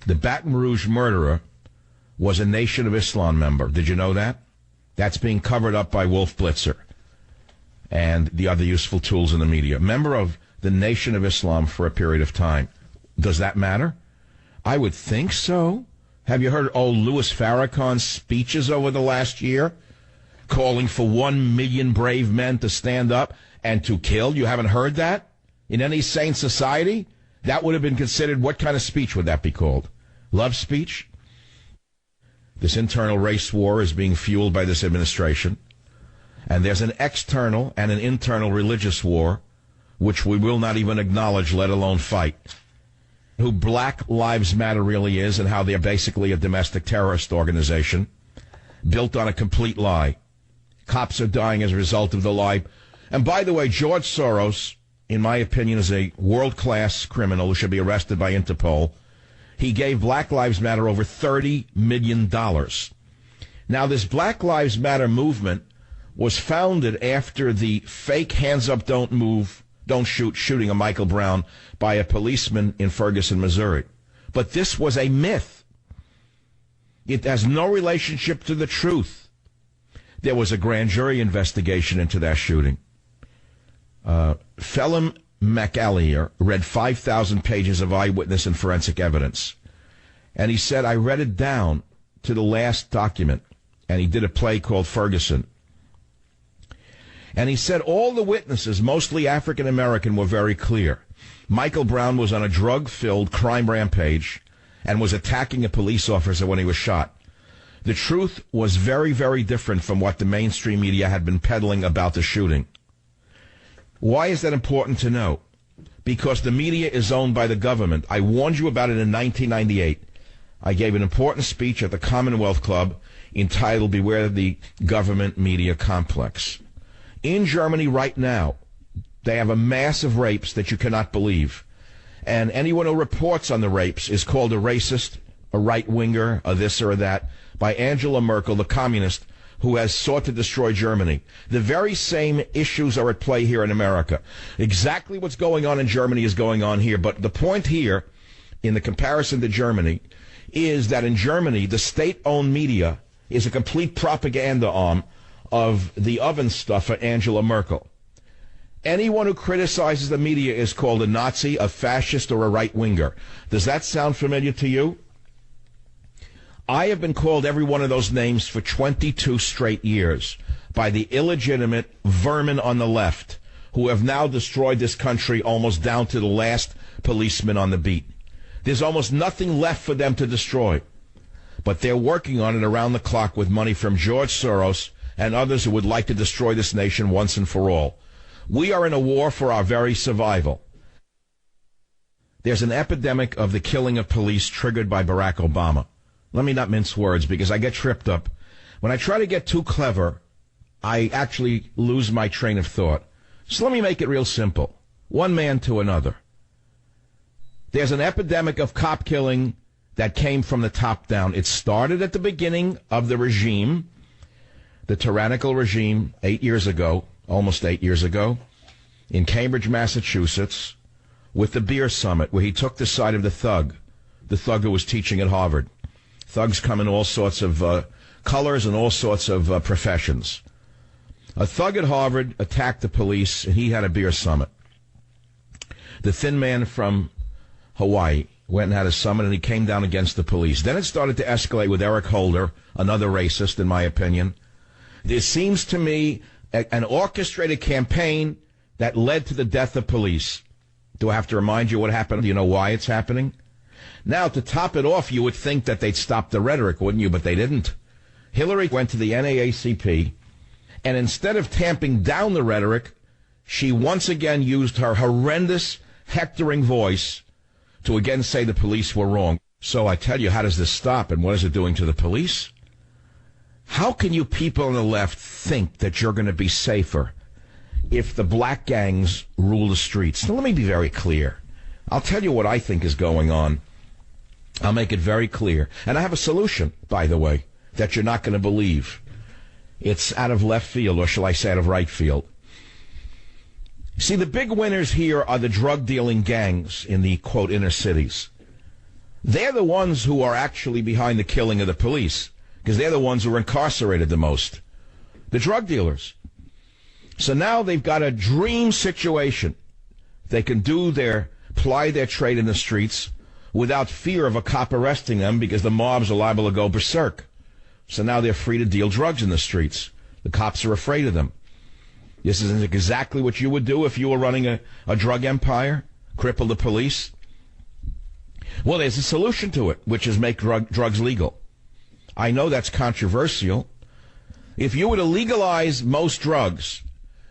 The Baton Rouge murderer was a Nation of Islam member. Did you know that? That's being covered up by Wolf Blitzer and the other useful tools in the media. Member of the Nation of Islam for a period of time. Does that matter? I would think so. Have you heard old Louis Farrakhan's speeches over the last year? Calling for 1 million brave men to stand up and to kill? You haven't heard that? In any sane society? That would have been considered, what kind of speech would that be called? Love speech? This internal race war is being fueled by this administration. And there's an external and an internal religious war, which we will not even acknowledge, let alone fight. Who Black Lives Matter really is and how they're basically a domestic terrorist organization built on a complete lie. Cops are dying as a result of the lie. And by the way, George Soros, in my opinion, is a world-class criminal who should be arrested by Interpol. He gave Black Lives Matter over $30 million. Now, this Black Lives Matter movement was founded after the fake hands up, don't move, don't shoot shooting of Michael Brown by a policeman in Ferguson, Missouri. But this was a myth. It has no relationship to the truth. There was a grand jury investigation into that shooting. Phelim McAleer read 5,000 pages of eyewitness and forensic evidence. And he said, I read it down to the last document. And he did a play called Ferguson. And he said all the witnesses, mostly African American, were very clear. Michael Brown was on a drug-filled crime rampage and was attacking a police officer when he was shot. The truth was very, very different from what the mainstream media had been peddling about the shooting. Why is that important to know? Because the media is owned by the government. I warned you about it in 1998. I gave an important speech at the Commonwealth Club entitled Beware the Government Media Complex. In Germany right now, they have a mass of rapes that you cannot believe. And anyone who reports on the rapes is called a racist, a right-winger, a this or a that, by Angela Merkel, the communist, who has sought to destroy Germany. The very same issues are at play here in America. Exactly what's going on in Germany is going on here. But the point here, in the comparison to Germany, is that in Germany, the state-owned media is a complete propaganda arm of the oven stuffer Angela Merkel. Anyone who criticizes the media is called a Nazi, a fascist, or a right-winger. Does that sound familiar to you? I have been called every one of those names for 22 straight years by the illegitimate vermin on the left who have now destroyed this country almost down to the last policeman on the beat. There's almost nothing left for them to destroy. But they're working on it around the clock with money from George Soros and others who would like to destroy this nation once and for all. We are in a war for our very survival. There's an epidemic of the killing of police triggered by Barack Obama. Let me not mince words because I get tripped up. When I try to get too clever, I actually lose my train of thought. So let me make it real simple. One man to another. There's an epidemic of cop killing that came from the top down. It started at the beginning of the regime, the tyrannical regime, 8 years ago, almost 8 years ago, in Cambridge, Massachusetts, with the beer summit, where he took the side of the thug who was teaching at Harvard. Thugs come in all sorts of colors and all sorts of professions. A thug at Harvard attacked the police, and he had a beer summit. The thin man from Hawaii went and had a summit, and he came down against the police. Then it started to escalate with Eric Holder, another racist, in my opinion. There seems to me an orchestrated campaign that led to the death of police. Do I have to remind you what happened? Do you know why it's happening? Now, to top it off, you would think that they'd stop the rhetoric, wouldn't you? But they didn't. Hillary went to the NAACP, and instead of tamping down the rhetoric, she once again used her horrendous, hectoring voice to again say the police were wrong. So I tell you, how does this stop, and what is it doing to the police? How can you people on the left think that you're going to be safer if the black gangs rule the streets? Now, let me be very clear. I'll tell you what I think is going on. I'll make it very clear. And I have a solution, by the way, that you're not going to believe. It's out of left field, or shall I say out of right field. See, the big winners here are the drug-dealing gangs in the, quote, inner cities. They're the ones who are actually behind the killing of the police, because they're the ones who are incarcerated the most. The drug dealers. So now they've got a dream situation. They can ply their trade in the streets without fear of a cop arresting them because the mobs are liable to go berserk. So now they're free to deal drugs in the streets. The cops are afraid of them. This is exactly what you would do if you were running a drug empire, cripple the police. Well, there's a solution to it, which is make drugs legal. I know that's controversial. If you were to legalize most drugs,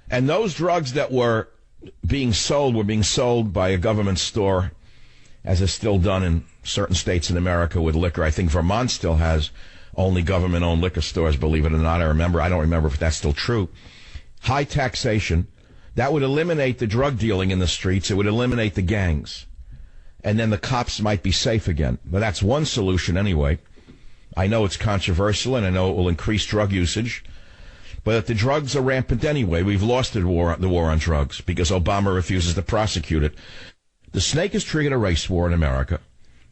and those drugs that were being sold by a government store, as is still done in certain states in America with liquor. I think Vermont still has only government-owned liquor stores, believe it or not. I don't remember if that's still true. High taxation, that would eliminate the drug dealing in the streets. It would eliminate the gangs. And then the cops might be safe again. But that's one solution anyway. I know it's controversial, and I know it will increase drug usage. But if the drugs are rampant anyway, we've lost the war on drugs because Obama refuses to prosecute it. The snake has triggered a race war in America.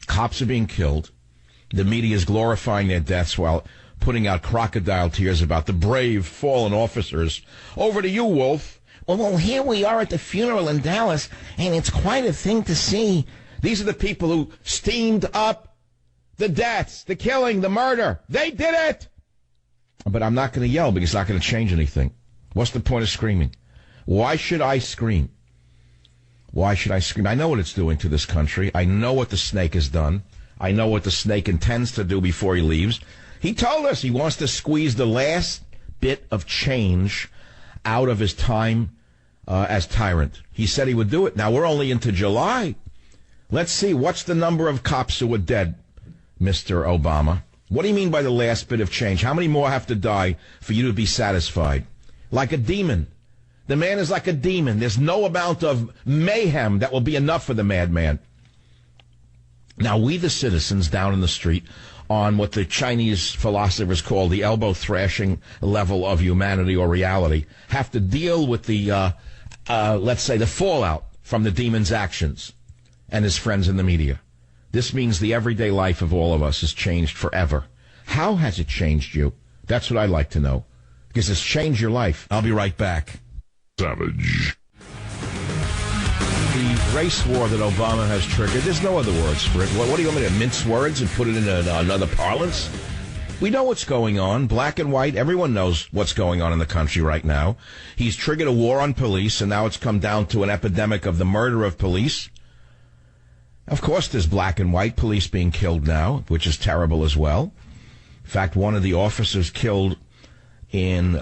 Cops are being killed. The media is glorifying their deaths while putting out crocodile tears about the brave fallen officers. Over to you, Wolf. Well, here we are at the funeral in Dallas, and it's quite a thing to see. These are the people who steamed up the deaths, the killing, the murder. They did it! But I'm not going to yell because it's not going to change anything. What's the point of screaming? Why should I scream? Why should I scream? I know what it's doing to this country. I know what the snake has done. I know what the snake intends to do before he leaves. He told us he wants to squeeze the last bit of change out of his time as tyrant. He said he would do it. Now, we're only into July. Let's see. What's the number of cops who are dead, Mr. Obama? What do you mean by the last bit of change? How many more have to die for you to be satisfied? Like a demon. The man is like a demon. There's no amount of mayhem that will be enough for the madman. Now, we, the citizens down in the street, on what the Chinese philosophers call the elbow-thrashing level of humanity or reality, have to deal with the, let's say, the fallout from the demon's actions and his friends in the media. This means the everyday life of all of us has changed forever. How has it changed you? That's what I'd like to know. Because it's changed your life. I'll be right back. Savage. The race war that Obama has triggered, there's no other words for it. What do you want me to mince words and put it in another parlance? We know what's going on. Black and white, everyone knows what's going on in the country right now. He's triggered a war on police, and now it's come down to an epidemic of the murder of police. Of course, there's black and white police being killed now, which is terrible as well. In fact, one of the officers killed in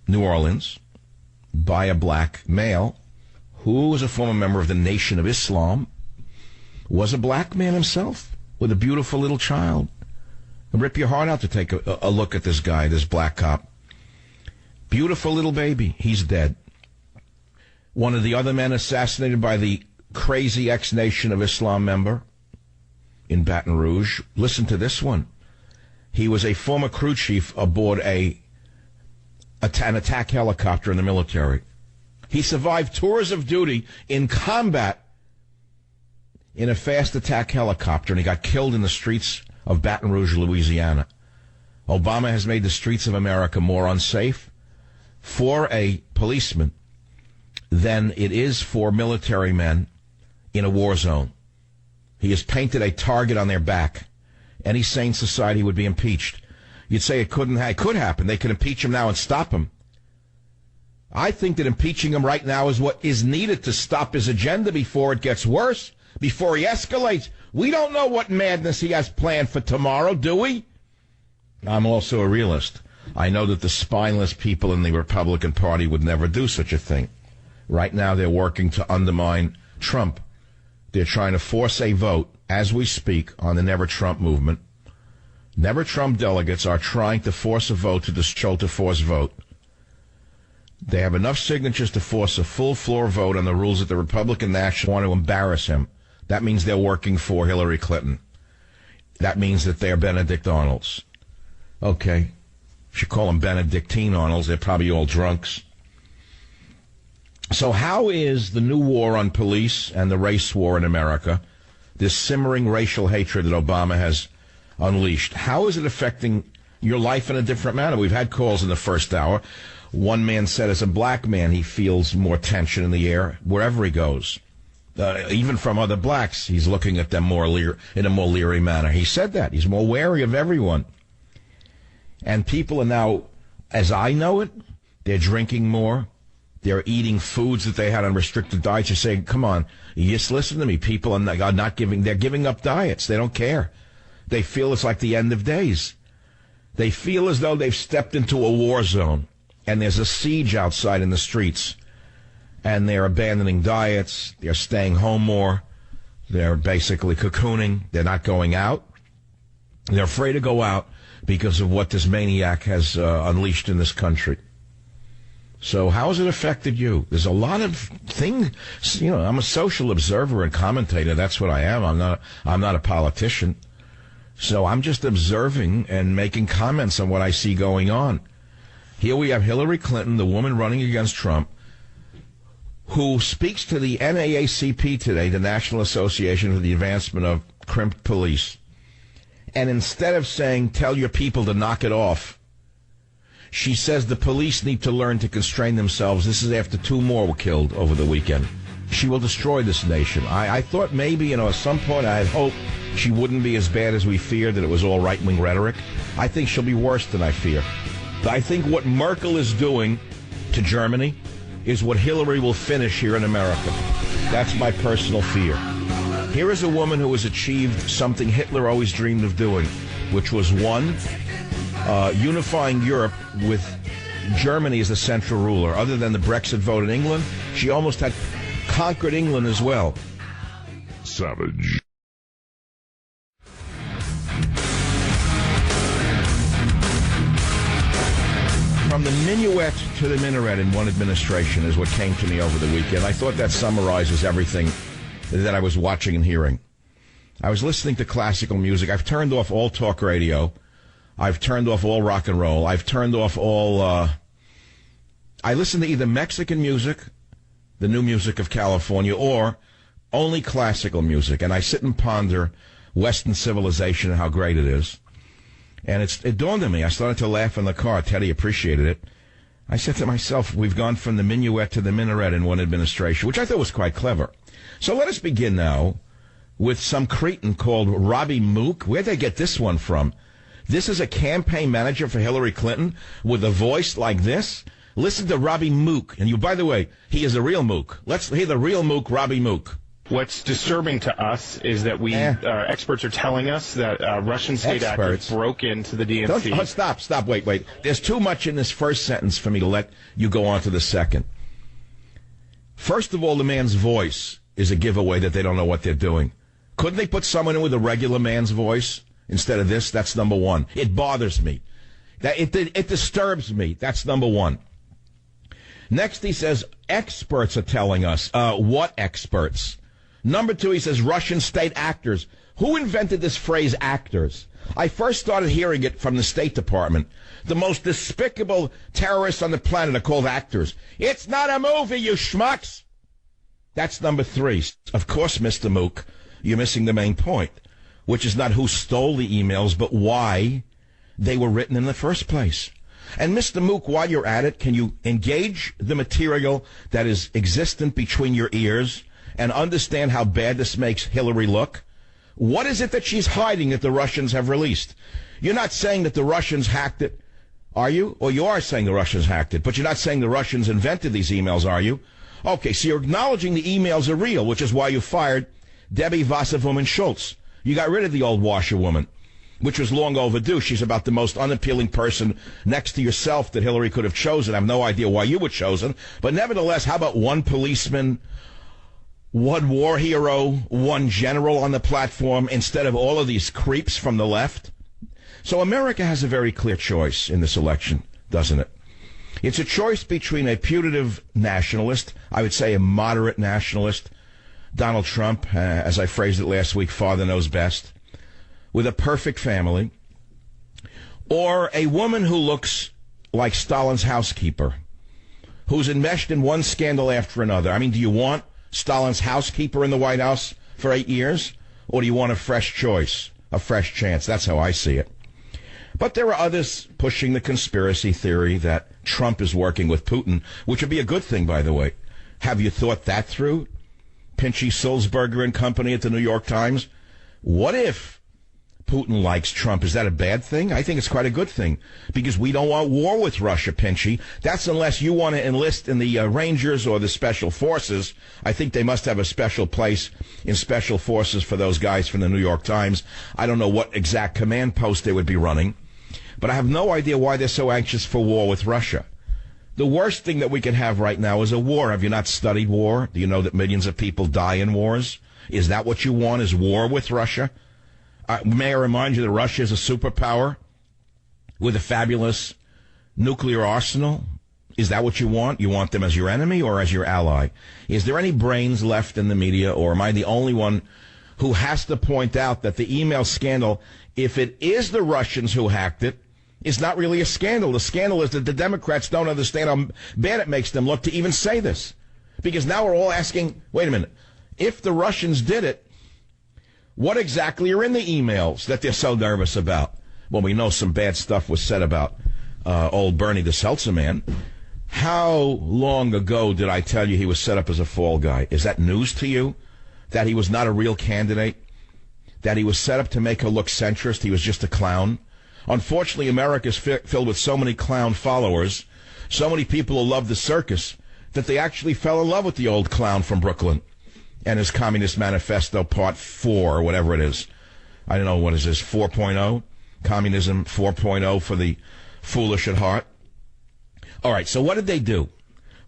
New Orleans by a black male who was a former member of the Nation of Islam, was a black man himself with a beautiful little child. It'll rip your heart out to take a look at this guy, this black cop. Beautiful little baby. He's dead. One of the other men assassinated by the crazy ex-Nation of Islam member in Baton Rouge. Listen to this one. He was a former crew chief aboard an attack helicopter in the military. He survived tours of duty in combat in a fast attack helicopter, and he got killed in the streets of Baton Rouge, Louisiana. Obama has made the streets of America more unsafe for a policeman than it is for military men in a war zone. He has painted a target on their back. Any sane society would be impeached. You'd say it could happen. They could impeach him now and stop him. I think that impeaching him right now is what is needed to stop his agenda before it gets worse, before he escalates. We don't know what madness he has planned for tomorrow, do we? I'm also a realist. I know that the spineless people in the Republican Party would never do such a thing. Right now they're working to undermine Trump. They're trying to force a vote, as we speak, on the Never Trump movement. Never Trump delegates are trying to force a vote to show to force vote. They have enough signatures to force a full floor vote on the rules that the Republican National want to embarrass him. That means they're working for Hillary Clinton. That means that they're Benedict Arnolds. Okay. Should call them Benedictine Arnolds. They're probably all drunks. So how is the new war on police and the race war in America, this simmering racial hatred that Obama has unleashed, how is it affecting your life in a different manner? We've had calls in the first hour. One man said as a black man he feels more tension in the air wherever he goes. Even from other blacks, he's looking at them in a more leery manner. He said that. He's more wary of everyone. And people are now, as I know it, they're drinking more. They're eating foods that they had on restricted diets. You're saying, come on, you just listen to me. People are not giving, they're giving up diets. They don't care. They feel it's like the end of days. They feel as though they've stepped into a war zone and there's a siege outside in the streets. And they're abandoning diets. They're staying home more. They're basically cocooning. They're not going out. They're afraid to go out because of what this maniac has unleashed in this country. So how has it affected you? There's a lot of things, I'm a social observer and commentator. That's what I am. I'm not a politician. So I'm just observing and making comments on what I see going on. Here we have Hillary Clinton, the woman running against Trump, who speaks to the NAACP today, the National Association for the Advancement of Crimped Police. And instead of saying, tell your people to knock it off, she says the police need to learn to constrain themselves. This is after 2 more were killed over the weekend. She will destroy this nation. I thought maybe, at some point I had hoped she wouldn't be as bad as we feared, that it was all right-wing rhetoric. I think she'll be worse than I fear. I think what Merkel is doing to Germany is what Hillary will finish here in America. That's my personal fear. Here is a woman who has achieved something Hitler always dreamed of doing, which was, one, unifying Europe with Germany as the central ruler. Other than the Brexit vote in England, she almost had conquered England as well. Savage. From the minuet to the minaret in one administration is what came to me over the weekend. I thought that summarizes everything that I was watching and hearing. I was listening to classical music. I've turned off all talk radio. I've turned off all rock and roll. I've turned off all... I listen to either Mexican music, the new music of California, or only classical music. And I sit and ponder Western civilization and how great it is. And it dawned on me. I started to laugh in the car. Teddy appreciated it. I said to myself, we've gone from the minuet to the minaret in one administration, which I thought was quite clever. So let us begin now with some cretin called Robbie Mook. Where'd they get this one from? This is a campaign manager for Hillary Clinton with a voice like this. Listen to Robbie Mook. And by the way, he is a real Mook. Let's hear the real Mook, Robbie Mook. What's disturbing to us is that experts are telling us that Russian state actors broke into the DNC. Stop, wait. There's too much in this first sentence for me to let you go on to the second. First of all, the man's voice is a giveaway that they don't know what they're doing. Couldn't they put someone in with a regular man's voice instead of this? That's number one. It bothers me. It disturbs me. That's number one. Next, he says, experts are telling us. What experts? Number two, he says Russian state actors. Who invented this phrase, actors? I first started hearing it from the State Department. The most despicable terrorists on the planet are called actors. It's not a movie, you schmucks. That's number three. Of course, Mr. Mook, you're missing the main point, which is not who stole the emails, but why they were written in the first place. And Mr. Mook, while you're at it, can you engage the material that is existent between your ears and understand how bad this makes Hillary look? What is it that she's hiding that the Russians have released? You're not saying that the Russians hacked it, are you? Or you are saying the Russians hacked it, but you're not saying the Russians invented these emails, are you? Okay, so you're acknowledging the emails are real, which is why you fired Debbie Wasserman Schultz. You got rid of the old washerwoman, which was long overdue. She's about the most unappealing person next to yourself that Hillary could have chosen. I have no idea why you were chosen. But nevertheless, how about one policeman, one war hero, one general on the platform instead of all of these creeps from the left? So America has a very clear choice in this election, doesn't it? It's a choice between a putative nationalist, I would say a moderate nationalist, Donald Trump, as I phrased it last week, father knows best, with a perfect family, or a woman who looks like Stalin's housekeeper, who's enmeshed in one scandal after another. I mean, do you want Stalin's housekeeper in the White House for 8 years? Or do you want a fresh choice, a fresh chance? That's how I see it. But there are others pushing the conspiracy theory that Trump is working with Putin, which would be a good thing, by the way. Have you thought that through? Pinchy Sulzberger and company at the New York Times. What if Putin likes Trump? Is that a bad thing? I think it's quite a good thing, because we don't want war with Russia, Pinchy. That's unless you want to enlist in the Rangers or the Special Forces. I think they must have a special place in Special Forces for those guys from the New York Times. I don't know what exact command post they would be running, but I have no idea why they're so anxious for war with Russia. The worst thing that we can have right now is a war. Have you not studied war? Do you know that millions of people die in wars? Is that what you want, is war with Russia? May I remind you that Russia is a superpower with a fabulous nuclear arsenal? Is that what you want? You want them as your enemy or as your ally? Is there any brains left in the media, or am I the only one who has to point out that the email scandal, if it is the Russians who hacked it, is not really a scandal? The scandal is that the Democrats don't understand how bad it makes them look to even say this. Because now we're all asking, wait a minute, if the Russians did it, what exactly are in the emails that they're so nervous about? Well, we know some bad stuff was said about old Bernie the Seltzer man. How long ago did I tell you he was set up as a fall guy? Is that news to you? That he was not a real candidate? That he was set up to make her look centrist? He was just a clown? Unfortunately, America is filled with so many clown followers, so many people who love the circus, that they actually fell in love with the old clown from Brooklyn and his Communist Manifesto Part 4, or whatever it is. I don't know, what is this, 4.0? Communism 4.0 for the foolish at heart. All right, so what did they do?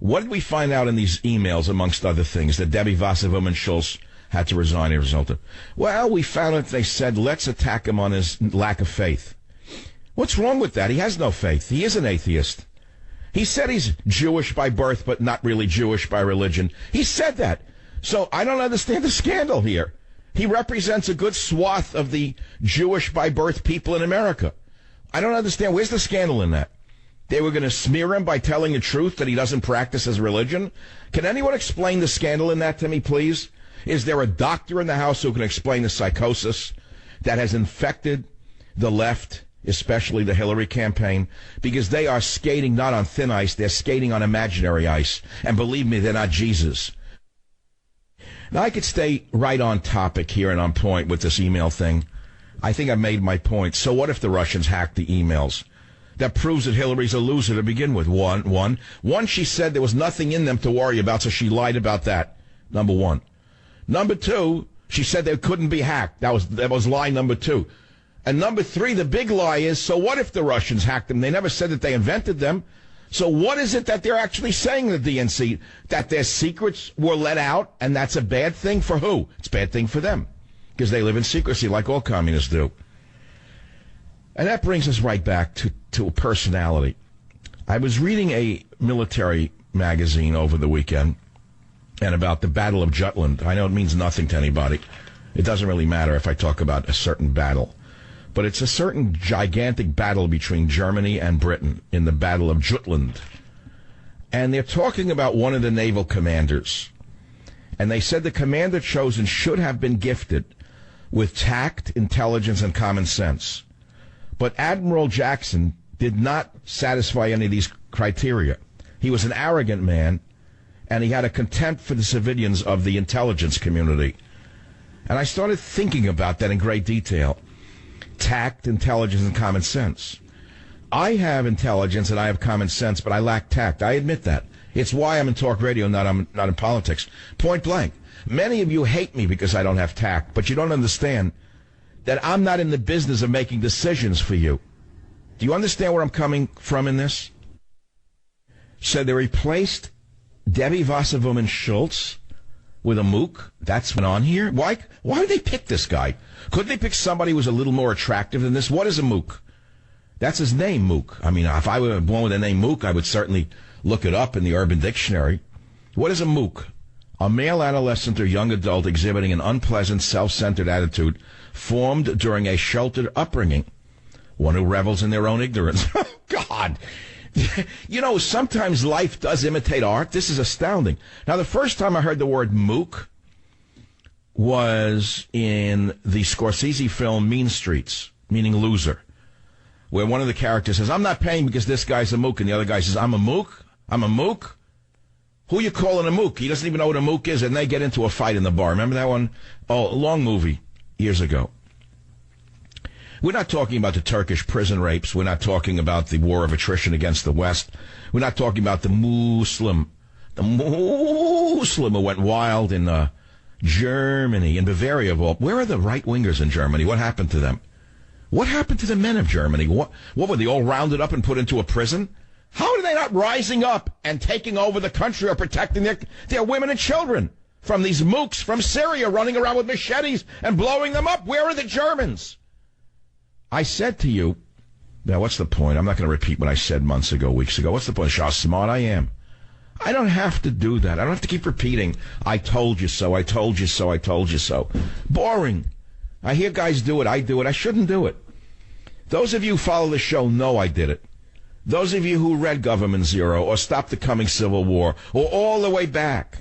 What did we find out in these emails, amongst other things, that Debbie Wasserman Schultz had to resign as a result of? Well, we found out they said, let's attack him on his lack of faith. What's wrong with that? He has no faith. He is an atheist. He said he's Jewish by birth, but not really Jewish by religion. He said that. So I don't understand the scandal here. He represents a good swath of the Jewish by birth people in America. I don't understand. Where's the scandal in that? They were going to smear him by telling the truth that he doesn't practice his religion? Can anyone explain the scandal in that to me, please? Is there a doctor in the House who can explain the psychosis that has infected the left, especially the Hillary campaign? Because they are skating not on thin ice, they're skating on imaginary ice. And believe me, they're not Jesus. Now, I could stay right on topic here and on point with this email thing. I think I made my point. So what if the Russians hacked the emails? That proves that Hillary's a loser to begin with. One, she said there was nothing in them to worry about, so she lied about that. Number one. Number two, she said they couldn't be hacked. That was lie number two. And number three, the big lie is, so what if the Russians hacked them? They never said that they invented them. So what is it that they're actually saying, the DNC? That their secrets were let out, and that's a bad thing for who? It's a bad thing for them, because they live in secrecy like all communists do. And that brings us right back to personality. I was reading a military magazine over the weekend, and about the Battle of Jutland. I know it means nothing to anybody. It doesn't really matter if I talk about a certain battle. But it's a certain gigantic battle between Germany and Britain in the Battle of Jutland. And they're talking about one of the naval commanders. And they said the commander chosen should have been gifted with tact, intelligence, and common sense. But Admiral Jackson did not satisfy any of these criteria. He was an arrogant man, and he had a contempt for the civilians of the intelligence community. And I started thinking about that in great detail. Tact, intelligence, and common sense. I have intelligence and I have common sense, but I lack tact. I admit that. It's why I'm in talk radio, not in politics. Point blank. Many of you hate me because I don't have tact, but you don't understand that I'm not in the business of making decisions for you. Do you understand where I'm coming from in this? So they replaced Debbie Wasserman Schultz with a mook. That's went on here. Why did they pick this guy? Couldn't they pick somebody who was a little more attractive than this? What is a mook? That's his name, mook. I mean, if I were born with the name mook, I would certainly look it up in the Urban Dictionary. What is a mook? A male adolescent or young adult exhibiting an unpleasant, self-centered attitude formed during a sheltered upbringing. One who revels in their own ignorance. Oh, God. You know, sometimes life does imitate art. This is astounding. Now, the first time I heard the word mook was in the Scorsese film Mean Streets, meaning loser, where one of the characters says, I'm not paying because this guy's a mook, and the other guy says, I'm a mook? I'm a mook? Who you calling a mook? He doesn't even know what a mook is, and they get into a fight in the bar. Remember that one? Oh, a long movie years ago. We're not talking about the Turkish prison rapes. We're not talking about the war of attrition against the West. We're not talking about the Muslim who went wild in Germany, in Bavaria. Where are the right-wingers in Germany? What happened to them? What happened to the men of Germany? What were they all rounded up and put into a prison? How are they not rising up and taking over the country or protecting their women and children from these mooks from Syria running around with machetes and blowing them up? Where are the Germans? I said to you, now what's the point? I'm not going to repeat what I said months ago, weeks ago. What's the point? How smart I am. I don't have to do that. I don't have to keep repeating, I told you so, I told you so, I told you so. Boring. I hear guys do it. I do it. I shouldn't do it. Those of you who follow the show know I did it. Those of you who read Government Zero or Stop the Coming Civil War or all the way back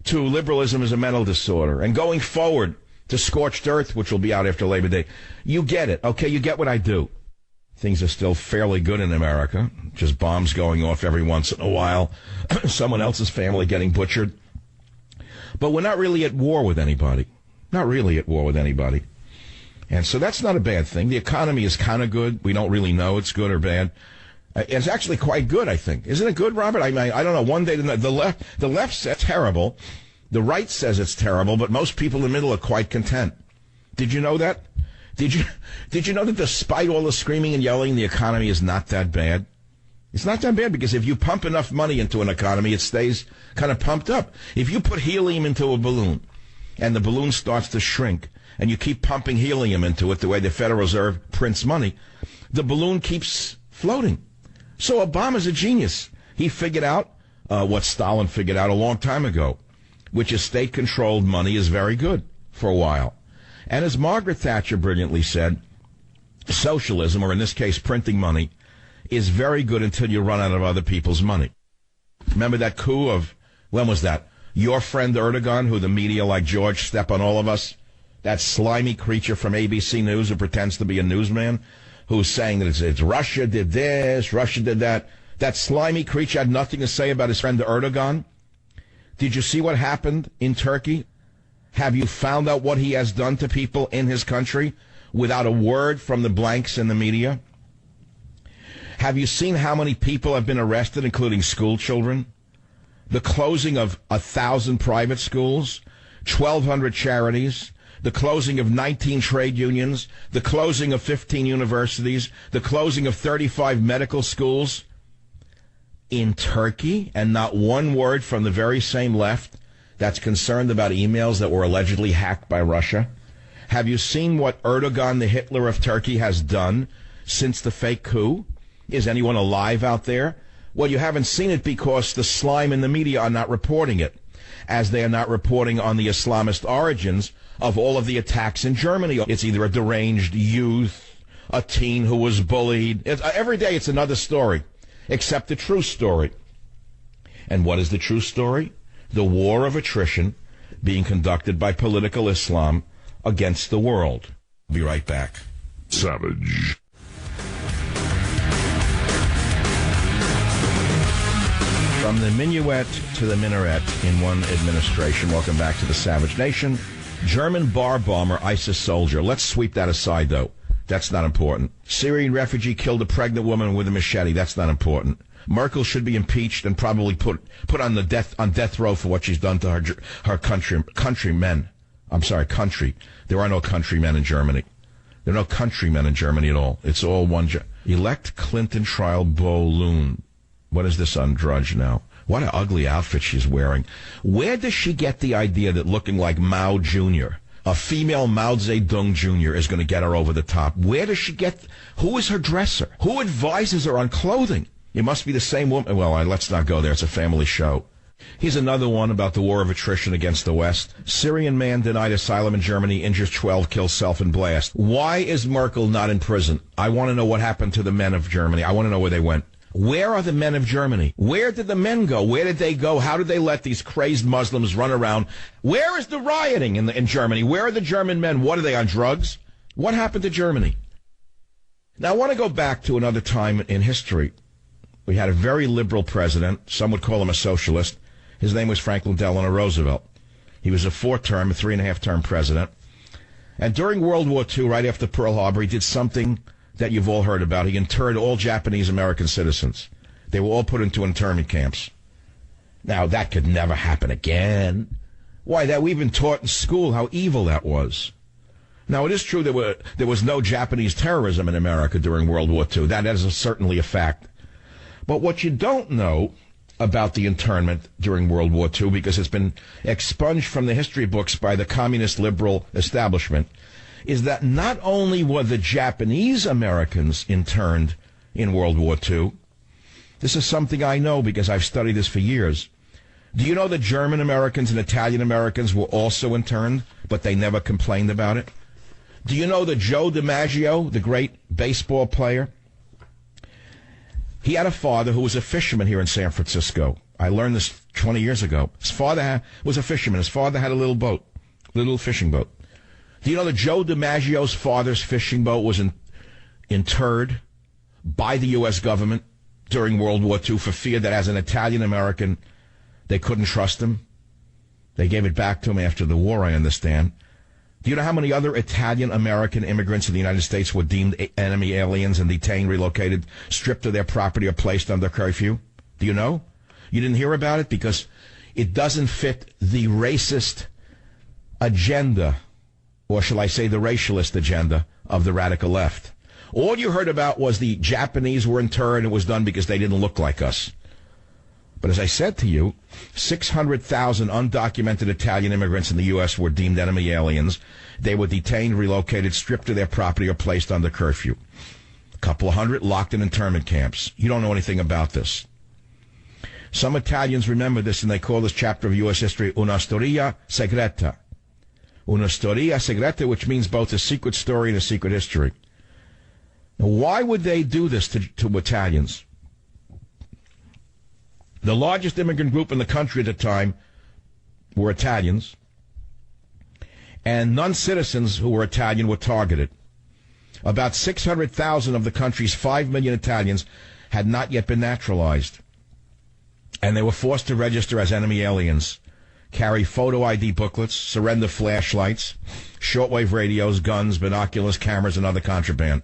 to Liberalism is a Mental Disorder and going forward to Scorched Earth, which will be out after Labor Day. You get it, okay? You get what I do. Things are still fairly good in America. Just bombs going off every once in a while. Someone else's family getting butchered. But we're not really at war with anybody. Not really at war with anybody. And so that's not a bad thing. The economy is kind of good. We don't really know it's good or bad. It's actually quite good, I think. Isn't it good, Robert? I mean, I don't know. One day the left says terrible. The right says it's terrible, but most people in the middle are quite content. Did you know that? Did you know that despite all the screaming and yelling, the economy is not that bad? It's not that bad because if you pump enough money into an economy, it stays kind of pumped up. If you put helium into a balloon and the balloon starts to shrink and you keep pumping helium into it the way the Federal Reserve prints money, the balloon keeps floating. So Obama's a genius. He figured out what Stalin figured out a long time ago, which is state-controlled money is very good for a while. And as Margaret Thatcher brilliantly said, socialism, or in this case printing money, is very good until you run out of other people's money. Remember that coup of, when was that? Your friend Erdogan, who the media like George Step on all of us, that slimy creature from ABC News who pretends to be a newsman, who's saying that it's Russia did this, Russia did that. That slimy creature had nothing to say about his friend Erdogan. Did you see what happened in Turkey? Have you found out what he has done to people in his country without a word from the blanks in the media? Have you seen how many people have been arrested, including school children? The closing of 1,000 private schools, 1,200 charities, the closing of 19 trade unions, the closing of 15 universities, the closing of 35 medical schools in Turkey, and not one word from the very same left that's concerned about emails that were allegedly hacked by Russia. Have you seen what Erdogan, the Hitler of Turkey, has done since the fake coup? Is anyone alive out there? Well, you haven't seen it because the slime in the media are not reporting it, as they are not reporting on the Islamist origins of all of the attacks in Germany. It's either a deranged youth, a teen who was bullied. Every day it's another story, except the true story. And what is the true story? The war of attrition being conducted by political Islam against the world. I'll be right back. Savage. From the minuet to the minaret in one administration. Welcome back to the Savage Nation. German bar bomber, ISIS soldier. Let's sweep that aside, though. That's not important. Syrian refugee killed a pregnant woman with a machete. That's not important. Merkel should be impeached and probably put on death row for what she's done to her countrymen. I'm sorry, country. There are no countrymen in Germany. There are no countrymen in Germany at all. It's all one. Elect Clinton trial balloon. What is this on Drudge now? What an ugly outfit she's wearing. Where does she get the idea that looking like Mao Jr., a female Mao Zedong Jr., is going to get her over the top? Where does she get... Who is her dresser? Who advises her on clothing? It must be the same woman. Well, let's not go there. It's a family show. Here's another one about the war of attrition against the West. Syrian man denied asylum in Germany, injures 12, kills self in blast. Why is Merkel not in prison? I want to know what happened to the men of Germany. I want to know where they went. Where are the men of Germany? Where did the men go? Where did they go? How did they let these crazed Muslims run around? Where is the rioting in Germany? Where are the German men? What, are they on drugs? What happened to Germany? Now, I want to go back to another time in history. We had a very liberal president. Some would call him a socialist. His name was Franklin Delano Roosevelt. He was a 3.5-term president. And during World War II, right after Pearl Harbor, he did something that you've all heard about. He interred all Japanese American citizens. They were all put into internment camps. Now, that could never happen again. Why, that we've been taught in school how evil that was. Now, it is true there was no Japanese terrorism in America during World War II. That is certainly a fact. But what you don't know about the internment during World War II, because it's been expunged from the history books by the communist liberal establishment, is that not only were the Japanese Americans interned in World War II, this is something I know because I've studied this for years. Do you know that German Americans and Italian Americans were also interned, but they never complained about it? Do you know that Joe DiMaggio, the great baseball player, he had a father who was a fisherman here in San Francisco. I learned this 20 years ago. His father was a fisherman. His father had a little boat, little fishing boat. Do you know that Joe DiMaggio's father's fishing boat was interred by the U.S. government during World War II for fear that as an Italian-American, they couldn't trust him? They gave it back to him after the war, I understand. Do you know how many other Italian-American immigrants in the United States were deemed enemy aliens and detained, relocated, stripped of their property, or placed under curfew? Do you know? You didn't hear about it because it doesn't fit the racist agenda, or shall I say the racialist agenda, of the radical left. All you heard about was the Japanese were interred, and it was done because they didn't look like us. But as I said to you, 600,000 undocumented Italian immigrants in the U.S. were deemed enemy aliens. They were detained, relocated, stripped of their property, or placed under curfew. A couple of hundred locked in internment camps. You don't know anything about this. Some Italians remember this, and they call this chapter of U.S. history Una Storia Segreta. Una Storia Segreta, which means both a secret story and a secret history. Now, why would they do this to Italians? The largest immigrant group in the country at the time were Italians, and non-citizens who were Italian were targeted. About 600,000 of the country's 5 million Italians had not yet been naturalized, and they were forced to register as enemy aliens, carry photo ID booklets, surrender flashlights, shortwave radios, guns, binoculars, cameras, and other contraband.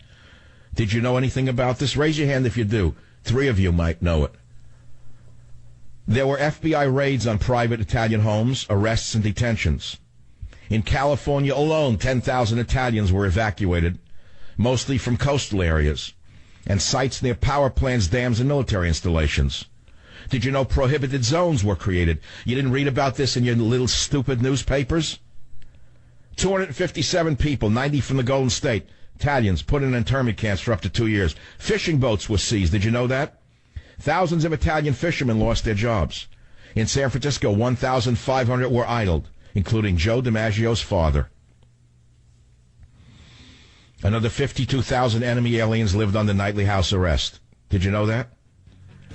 Did you know anything about this? Raise your hand if you do. 3 of you might know it. There were FBI raids on private Italian homes, arrests, and detentions. In California alone, 10,000 Italians were evacuated, mostly from coastal areas, and sites near power plants, dams, and military installations. Did you know prohibited zones were created? You didn't read about this in your little stupid newspapers? 257 people, 90 from the Golden State, Italians, put in internment camps for up to 2 years. Fishing boats were seized. Did you know that? Thousands of Italian fishermen lost their jobs. In San Francisco, 1,500 were idled, including Joe DiMaggio's father. Another 52,000 enemy aliens lived under nightly house arrest. Did you know that?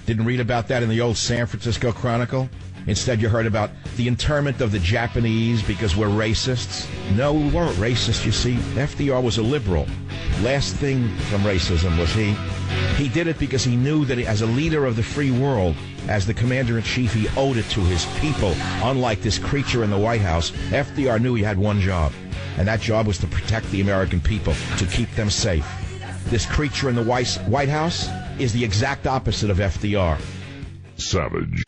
Didn't read about that in the old San Francisco Chronicle? Instead, you heard about the internment of the Japanese because we're racists. No, we weren't racist, you see. FDR was a liberal. Last thing from racism was he did it because he knew that as a leader of the free world, as the commander-in-chief, he owed it to his people. Unlike this creature in the White House, FDR knew he had one job, and that job was to protect the American people, to keep them safe. This creature in the White House is the exact opposite of FDR. Savage.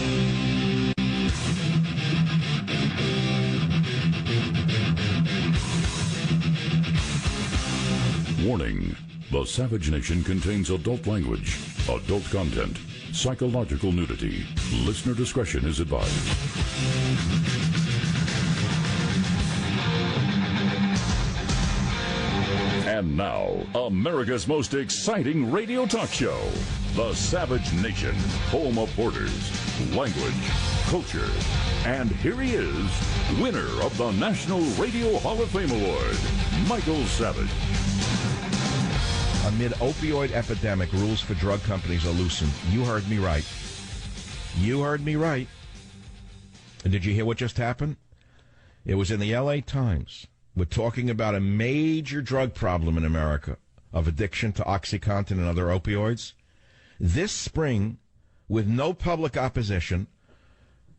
Warning. The Savage Nation contains adult language, adult content, psychological nudity. Listener discretion is advised. And now, America's most exciting radio talk show, The Savage Nation, home of borders, language, culture. And here he is, winner of the National Radio Hall of Fame Award, Michael Savage. Amid opioid epidemic, rules for drug companies are loosened. You heard me right. You heard me right. And did you hear what just happened? It was in the L.A. Times. We're talking about a major drug problem in America of addiction to OxyContin and other opioids. This spring, with no public opposition,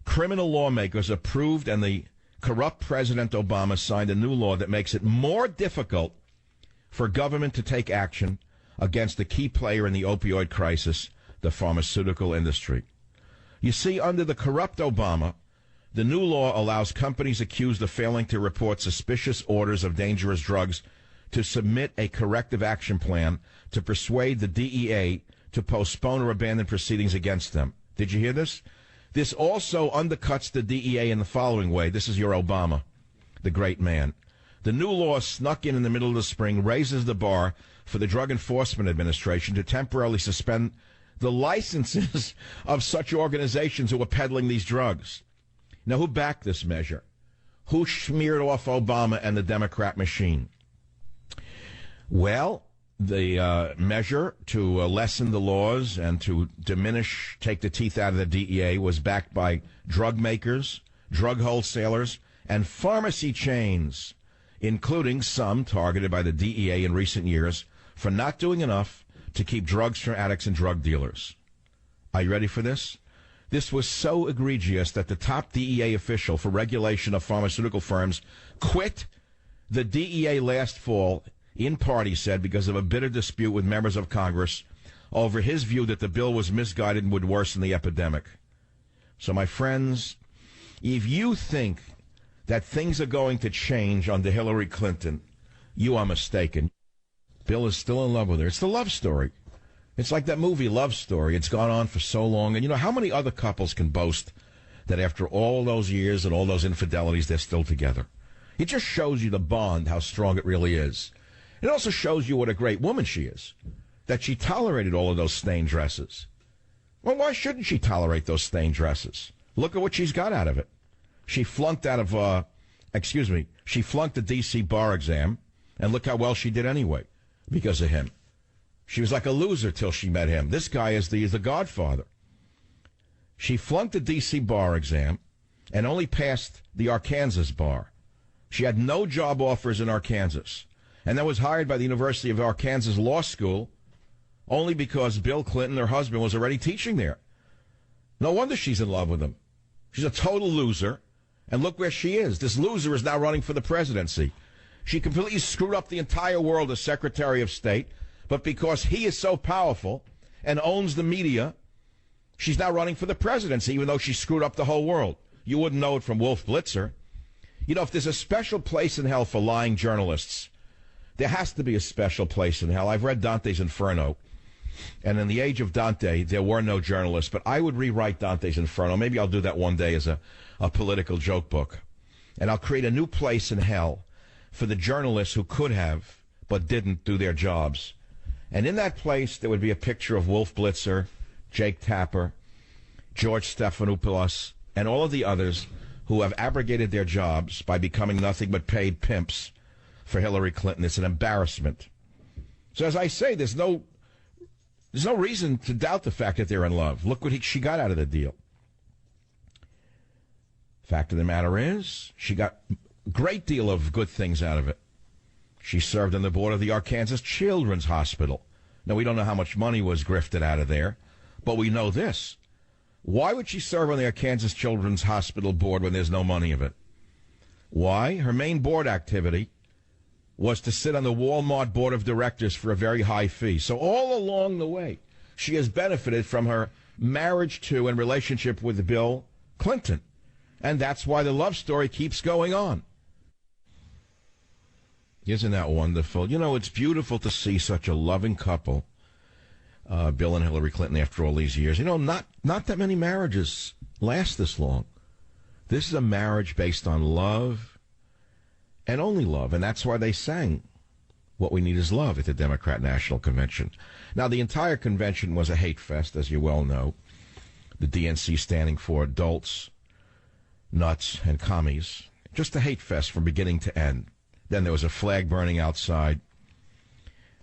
criminal lawmakers approved and the corrupt President Obama signed a new law that makes it more difficult for government to take action against the key player in the opioid crisis, the pharmaceutical industry. You see, under the corrupt Obama, the new law allows companies accused of failing to report suspicious orders of dangerous drugs to submit a corrective action plan to persuade the DEA to postpone or abandon proceedings against them. Did you hear this? This also undercuts the DEA in the following way. This is your Obama, the great man. The new law snuck in the middle of the spring, raises the bar for the Drug Enforcement Administration to temporarily suspend the licenses of such organizations who are peddling these drugs. Now, who backed this measure? Who smeared off Obama and the Democrat machine? Well, the measure to lessen the laws and to take the teeth out of the DEA was backed by drug makers, drug wholesalers, and pharmacy chains, including some targeted by the DEA in recent years for not doing enough to keep drugs from addicts and drug dealers. Are you ready for this? This was so egregious that the top DEA official for regulation of pharmaceutical firms quit the DEA last fall, in part, he said, because of a bitter dispute with members of Congress over his view that the bill was misguided and would worsen the epidemic. So, my friends, if you think that things are going to change under Hillary Clinton, you are mistaken. Bill is still in love with her. It's the love story. It's like that movie Love Story. It's gone on for so long. And you know, how many other couples can boast that after all those years and all those infidelities, they're still together? It just shows you the bond, how strong it really is. It also shows you what a great woman she is, that she tolerated all of those stained dresses. Well, why shouldn't she tolerate those stained dresses? Look at what she's got out of it. She flunked she flunked the D.C. bar exam, and look how well she did anyway, because of him. She was like a loser till she met him. This guy is the godfather. She flunked the D.C. bar exam and only passed the Arkansas bar. She had no job offers in Arkansas, and then was hired by the University of Arkansas Law School only because Bill Clinton, her husband, was already teaching there. No wonder she's in love with him. She's a total loser, and look where she is. This loser is now running for the presidency. She completely screwed up the entire world as Secretary of State, but because he is so powerful and owns the media, she's now running for the presidency, even though she screwed up the whole world. You wouldn't know it from Wolf Blitzer. You know, if there's a special place in hell for lying journalists, there has to be a special place in hell. I've read Dante's Inferno, and in the age of Dante, there were no journalists, but I would rewrite Dante's Inferno. Maybe I'll do that one day as a political joke book. And I'll create a new place in hell for the journalists who could have, but didn't do their jobs. And in that place, there would be a picture of Wolf Blitzer, Jake Tapper, George Stephanopoulos, and all of the others who have abrogated their jobs by becoming nothing but paid pimps for Hillary Clinton. It's an embarrassment. So as I say, there's no reason to doubt the fact that they're in love. Look what she got out of the deal. Fact of the matter is, she got a great deal of good things out of it. She served on the board of the Arkansas Children's Hospital. Now, we don't know how much money was grifted out of there, but we know this. Why would she serve on the Arkansas Children's Hospital board when there's no money of it? Why? Her main board activity was to sit on the Walmart board of directors for a very high fee. So all along the way, she has benefited from her marriage to and relationship with Bill Clinton. And that's why the love story keeps going on. Isn't that wonderful? You know, it's beautiful to see such a loving couple, Bill and Hillary Clinton, after all these years. You know, not that many marriages last this long. This is a marriage based on love and only love, and that's why they sang What We Need Is Love at the Democrat National Convention. Now, the entire convention was a hate fest, as you well know. The DNC standing for adults, nuts, and commies. Just a hate fest from beginning to end. Then there was a flag burning outside.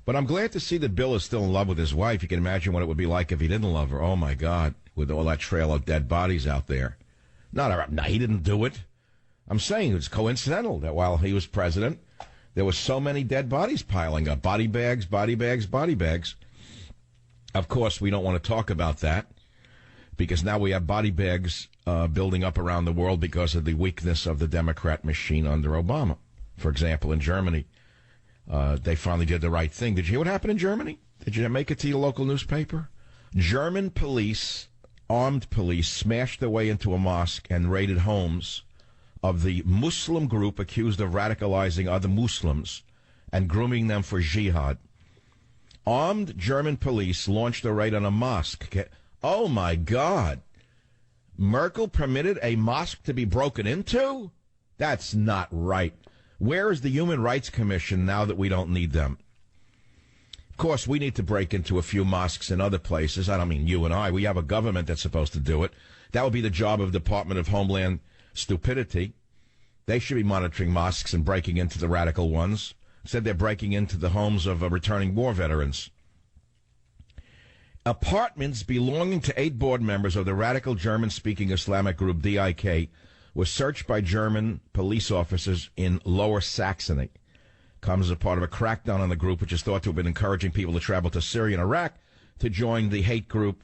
But I'm glad to see that Bill is still in love with his wife. You can imagine what it would be like if he didn't love her. Oh, my God, with all that trail of dead bodies out there. No, he didn't do it. I'm saying it's coincidental that while he was president, there were so many dead bodies piling up. Body bags, body bags, body bags. Of course, we don't want to talk about that because now we have body bags building up around the world because of the weakness of the Democrat machine under Obama. For example, in Germany, they finally did the right thing. Did you hear what happened in Germany? Did you make it to your local newspaper? German police, armed police, smashed their way into a mosque and raided homes of the Muslim group accused of radicalizing other Muslims and grooming them for jihad. Armed German police launched a raid on a mosque. Oh, my God. Merkel permitted a mosque to be broken into? That's not right. Where is the Human Rights Commission now that we don't need them? Of course, we need to break into a few mosques in other places. I don't mean you and I. We have a government that's supposed to do it. That would be the job of the Department of Homeland Stupidity. They should be monitoring mosques and breaking into the radical ones. Instead, they're breaking into the homes of returning war veterans. Apartments belonging to 8 board members of the radical German-speaking Islamic group DIK were searched by German police officers in Lower Saxony. Comes as a part of a crackdown on the group, which is thought to have been encouraging people to travel to Syria and Iraq to join the hate group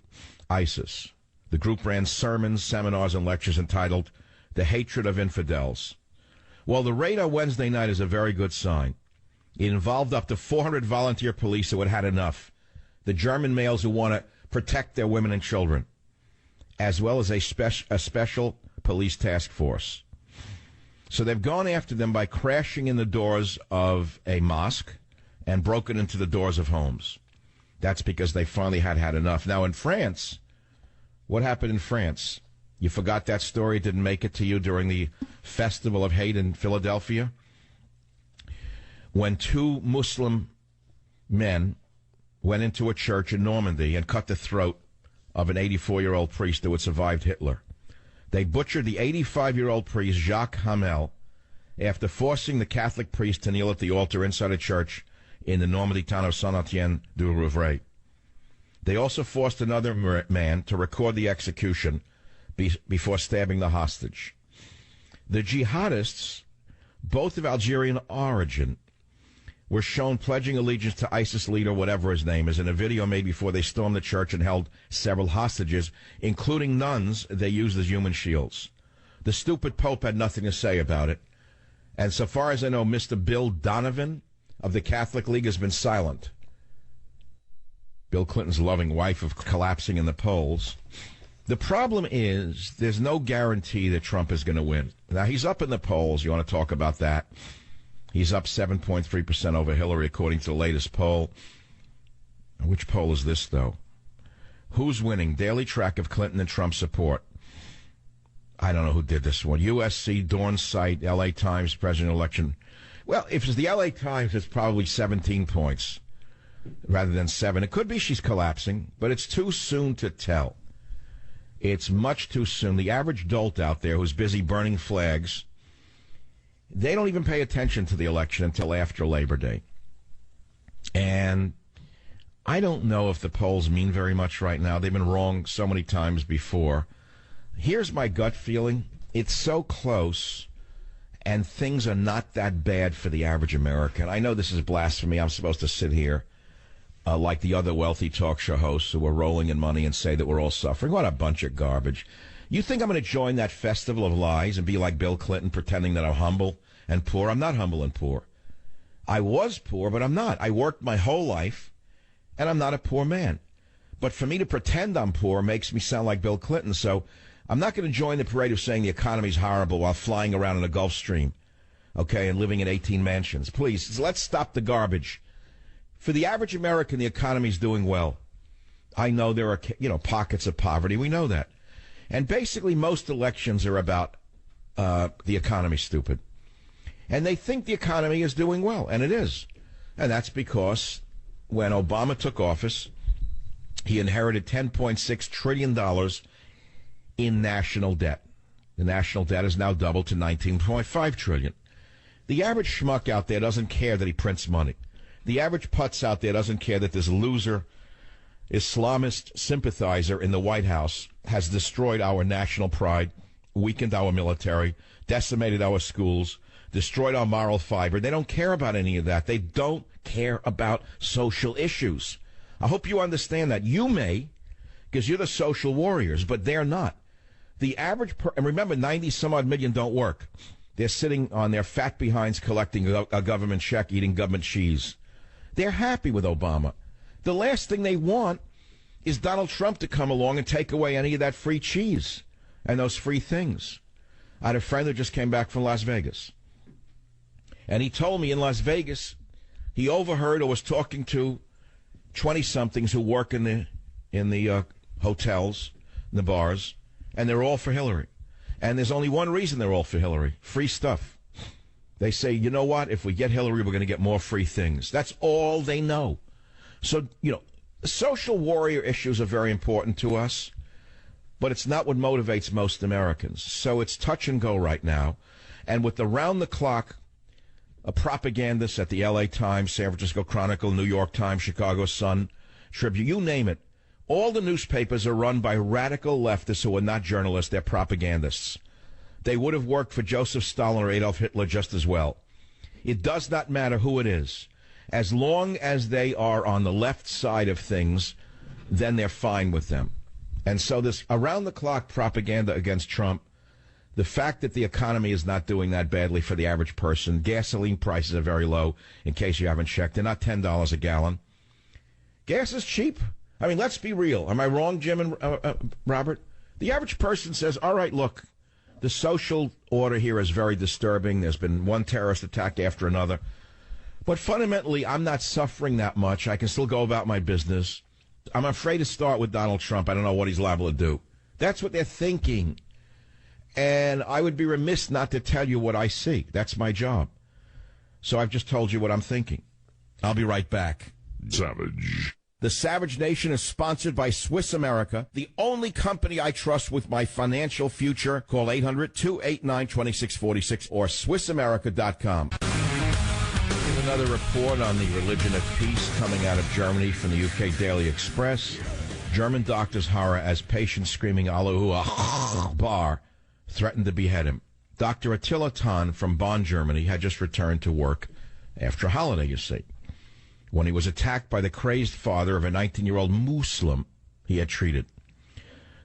ISIS. The group ran sermons, seminars, and lectures entitled The Hatred of Infidels. Well, the raid on Wednesday night is a very good sign. It involved up to 400 volunteer police who had had enough. The German males who want to protect their women and children, as well as a special police task force. So they've gone after them by crashing in the doors of a mosque and broken into the doors of homes. That's because they finally had enough. Now, in France, what happened in France? You forgot that story? It didn't make it to you during the Festival of Hate in Philadelphia? When 2 Muslim men went into a church in Normandy and cut the throat of an 84-year-old priest who had survived Hitler. They butchered the 85-year-old priest, Jacques Hamel, after forcing the Catholic priest to kneel at the altar inside a church in the Normandy town of Saint-Étienne-du-Rouvray. They also forced another man to record the execution before stabbing the hostage. The jihadists, both of Algerian origin, were shown pledging allegiance to ISIS leader, whatever his name is, in a video made before they stormed the church and held several hostages, including nuns they used as human shields. The stupid Pope had nothing to say about it. And so far as I know, Mr. Bill Donovan of the Catholic League has been silent. Bill Clinton's loving wife of collapsing in the polls. The problem is there's no guarantee that Trump is going to win. Now, he's up in the polls. You want to talk about that? He's up 7.3% over Hillary, according to the latest poll. Which poll is this, though? Who's winning? Daily track of Clinton and Trump support. I don't know who did this one. USC, Dawn Site, L.A. Times, presidential election. Well, if it's the L.A. Times, it's probably 17 points rather than 7. It could be she's collapsing, but it's too soon to tell. It's much too soon. The average dolt out there who's busy burning flags, they don't even pay attention to the election until after Labor Day. And I don't know if the polls mean very much right now. They've been wrong so many times before. Here's my gut feeling. It's so close, and things are not that bad for the average American. I know this is blasphemy. I'm supposed to sit here like the other wealthy talk show hosts who are rolling in money and say that we're all suffering. What a bunch of garbage. You think I'm going to join that festival of lies and be like Bill Clinton, pretending that I'm humble and poor? I'm not humble and poor. I was poor, but I'm not. I worked my whole life, and I'm not a poor man. But for me to pretend I'm poor makes me sound like Bill Clinton, so I'm not going to join the parade of saying the economy's horrible while flying around in a Gulf Stream, okay, and living in 18 mansions. Please, let's stop the garbage. For the average American, the economy's doing well. I know there are, pockets of poverty. We know that. And basically, most elections are about the economy, stupid. And they think the economy is doing well, and it is. And that's because when Obama took office, he inherited $10.6 trillion in national debt. The national debt has now doubled to $19.5 trillion. The average schmuck out there doesn't care that he prints money. The average putz out there doesn't care that this loser Islamist sympathizer in the White House has destroyed our national pride, weakened our military, decimated our schools, destroyed our moral fiber. They don't care about any of that. They don't care about social issues. I hope you understand that. You may, because you're the social warriors, but they're not. The average and remember, 90-some-odd million don't work. They're sitting on their fat behinds collecting a government check, eating government cheese. They're happy with Obama. The last thing they want is Donald Trump to come along and take away any of that free cheese and those free things. I had a friend who just came back from Las Vegas. And he told me in Las Vegas, he overheard or was talking to 20-somethings who work in the hotels, the bars, and they're all for Hillary. And there's only one reason they're all for Hillary: free stuff. They say, you know what? If we get Hillary, we're going to get more free things. That's all they know. So, social warrior issues are very important to us, but it's not what motivates most Americans. So it's touch and go right now. And with the round-the-clock propagandists at the L.A. Times, San Francisco Chronicle, New York Times, Chicago Sun, Tribune, you name it, all the newspapers are run by radical leftists who are not journalists. They're propagandists. They would have worked for Joseph Stalin or Adolf Hitler just as well. It does not matter who it is. As long as they are on the left side of things, then they're fine with them. And so this around-the-clock propaganda against Trump, the fact that the economy is not doing that badly for the average person, gasoline prices are very low, in case you haven't checked. They're not $10 a gallon. Gas is cheap. I mean, let's be real. Am I wrong, Jim and Robert? The average person says, all right, look, the social order here is very disturbing. There's been one terrorist attack after another. But fundamentally, I'm not suffering that much. I can still go about my business. I'm afraid to start with Donald Trump. I don't know what he's liable to do. That's what they're thinking. And I would be remiss not to tell you what I see. That's my job. So I've just told you what I'm thinking. I'll be right back. Savage. The Savage Nation is sponsored by Swiss America, the only company I trust with my financial future. Call 800-289-2646 or SwissAmerica.com. Here's another report on the religion of peace coming out of Germany from the UK Daily Express. German doctors horror as patients screaming Allahu Akbar threatened to behead him. Dr. Attila Tan from Bonn, Germany, had just returned to work after a holiday, you see, when he was attacked by the crazed father of a 19-year-old Muslim he had treated.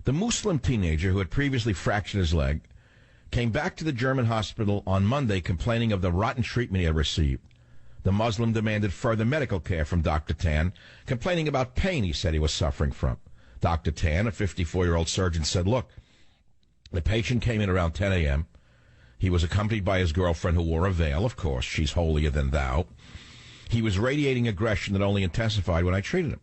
The Muslim teenager, who had previously fractured his leg, came back to the German hospital on Monday complaining of the rotten treatment he had received. The Muslim demanded further medical care from Dr. Tan, complaining about pain he said he was suffering from. Dr. Tan, a 54-year-old surgeon, said, look, the patient came in around 10 a.m. He was accompanied by his girlfriend, who wore a veil. Of course, she's holier than thou. He was radiating aggression that only intensified when I treated him.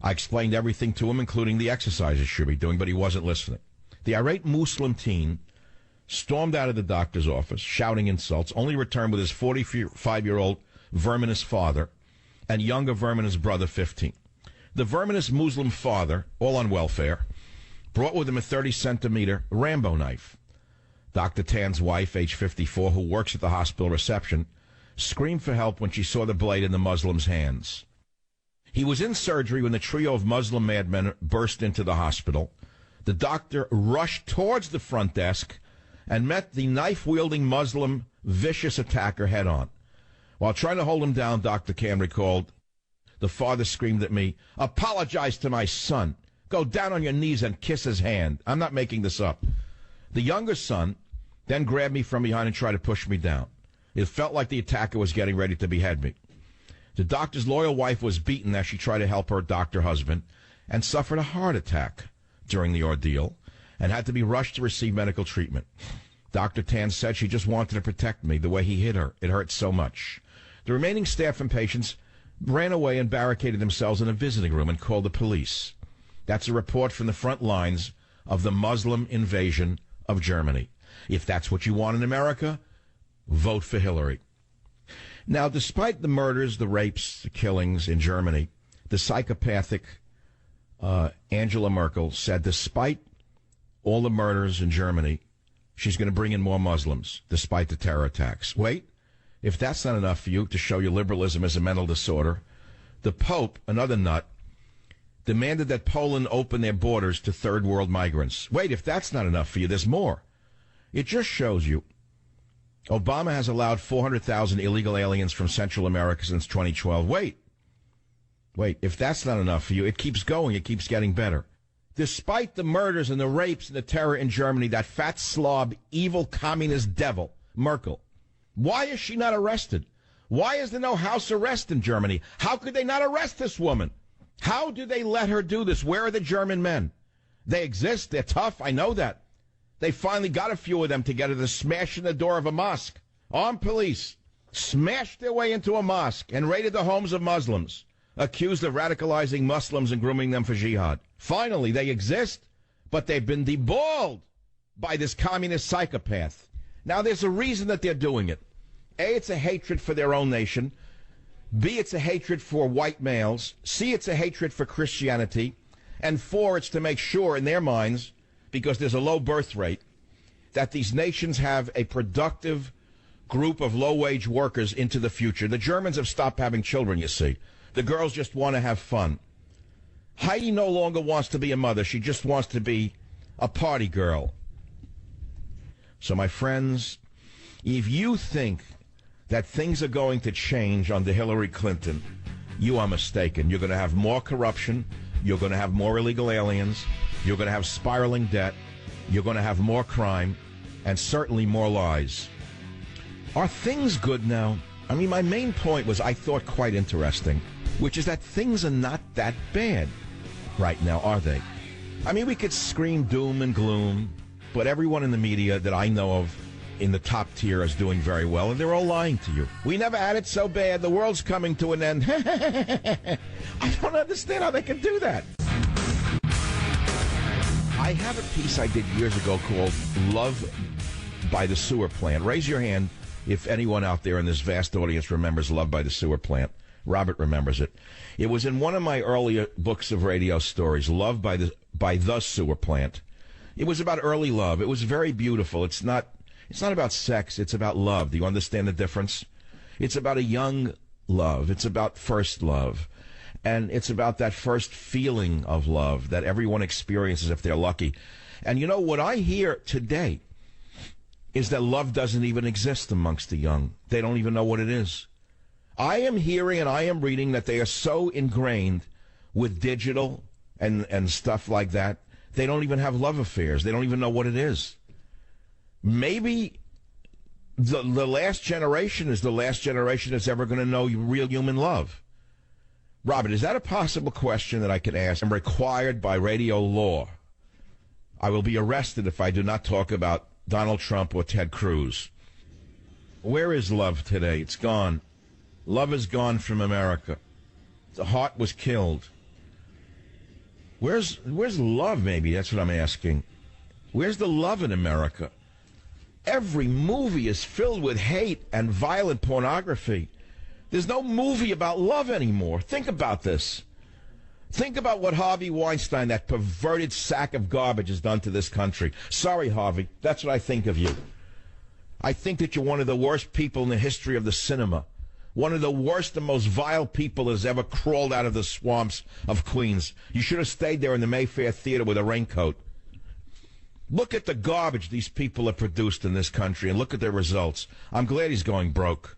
I explained everything to him, including the exercises he should be doing, but he wasn't listening. The irate Muslim teen stormed out of the doctor's office, shouting insults, only returned with his 45-year-old verminous father and younger verminous brother, 15. The verminous Muslim father, all on welfare, brought with him a 30-centimeter Rambo knife. Dr. Tan's wife, age 54, who works at the hospital reception, screamed for help when she saw the blade in the Muslim's hands. He was in surgery when the trio of Muslim madmen burst into the hospital. The doctor rushed towards the front desk and met the knife-wielding Muslim vicious attacker head-on. While trying to hold him down, Dr. Tan recalled, the father screamed at me, apologize to my son. Go down on your knees and kiss his hand. I'm not making this up. The younger son then grabbed me from behind and tried to push me down. It felt like the attacker was getting ready to behead me. The doctor's loyal wife was beaten as she tried to help her doctor husband and suffered a heart attack during the ordeal and had to be rushed to receive medical treatment. Dr. Tan said she just wanted to protect me the way he hit her. It hurt so much. The remaining staff and patients ran away and barricaded themselves in a visiting room and called the police. That's a report from the front lines of the Muslim invasion of Germany. If that's what you want in America, vote for Hillary. Now, despite the murders, the rapes, the killings in Germany, the psychopathic Angela Merkel said despite all the murders in Germany, she's going to bring in more Muslims, despite the terror attacks. Wait, if that's not enough for you to show your liberalism is a mental disorder, the Pope, another nut, demanded that Poland open their borders to third world migrants. Wait, if that's not enough for you, there's more. It just shows you Obama has allowed 400,000 illegal aliens from Central America since 2012. Wait, if that's not enough for you, it keeps going. It keeps getting better. Despite the murders and the rapes and the terror in Germany, that fat slob, evil communist devil, Merkel, why is she not arrested? Why is there no house arrest in Germany? How could they not arrest this woman? How do they let her do this? Where are the German men? They exist. They're tough. I know that. They finally got a few of them together to smash in the door of a mosque. Armed police smashed their way into a mosque and raided the homes of Muslims, accused of radicalizing Muslims and grooming them for jihad. Finally, they exist, but they've been deballed by this communist psychopath. Now, there's a reason that they're doing it. A, it's a hatred for their own nation. B, it's a hatred for white males. C, it's a hatred for Christianity. And 4, it's to make sure in their minds, because there's a low birth rate, that these nations have a productive group of low-wage workers into the future. The Germans have stopped having children, you see. The girls just want to have fun. Heidi no longer wants to be a mother. She just wants to be a party girl. So, my friends, if you think that things are going to change under Hillary Clinton, you are mistaken. You're going to have more corruption. You're going to have more illegal aliens. You're going to have spiraling debt. You're going to have more crime. And certainly more lies. Are things good now? I mean, my main point was I thought quite interesting, which is that things are not that bad right now, are they? I mean, we could scream doom and gloom, but everyone in the media that I know of in the top tier is doing very well, and they're all lying to you. We never had it so bad. The world's coming to an end. I don't understand how they can do that. I have a piece I did years ago called Love by the Sewer Plant. Raise your hand if anyone out there in this vast audience remembers Love by the Sewer Plant. Robert remembers it. It was in one of my earlier books of radio stories, Love by the Sewer Plant. It was about early love. It was very beautiful. It's not about sex. It's about love. Do you understand the difference? It's about a young love. It's about first love. And it's about that first feeling of love that everyone experiences if they're lucky. And you know, what I hear today is that love doesn't even exist amongst the young. They don't even know what it is. I am hearing and I am reading that they are so ingrained with digital and stuff like that, they don't even have love affairs. They don't even know what it is. Maybe the last generation is the last generation that's ever going to know real human love. Robert, is that a possible question that I could ask? I'm required by radio law. I will be arrested if I do not talk about Donald Trump or Ted Cruz. Where is love today? It's gone. Love is gone from America. The heart was killed. Where's love, maybe? That's what I'm asking. Where's the love in America? Every movie is filled with hate and violent pornography. There's no movie about love anymore. Think about this. Think about what Harvey Weinstein, that perverted sack of garbage, has done to this country. Sorry, Harvey. That's what I think of you. I think that you're one of the worst people in the history of the cinema. One of the worst and most vile people that has ever crawled out of the swamps of Queens. You should have stayed there in the Mayfair Theater with a raincoat. Look at the garbage these people have produced in this country, and look at their results. I'm glad he's going broke.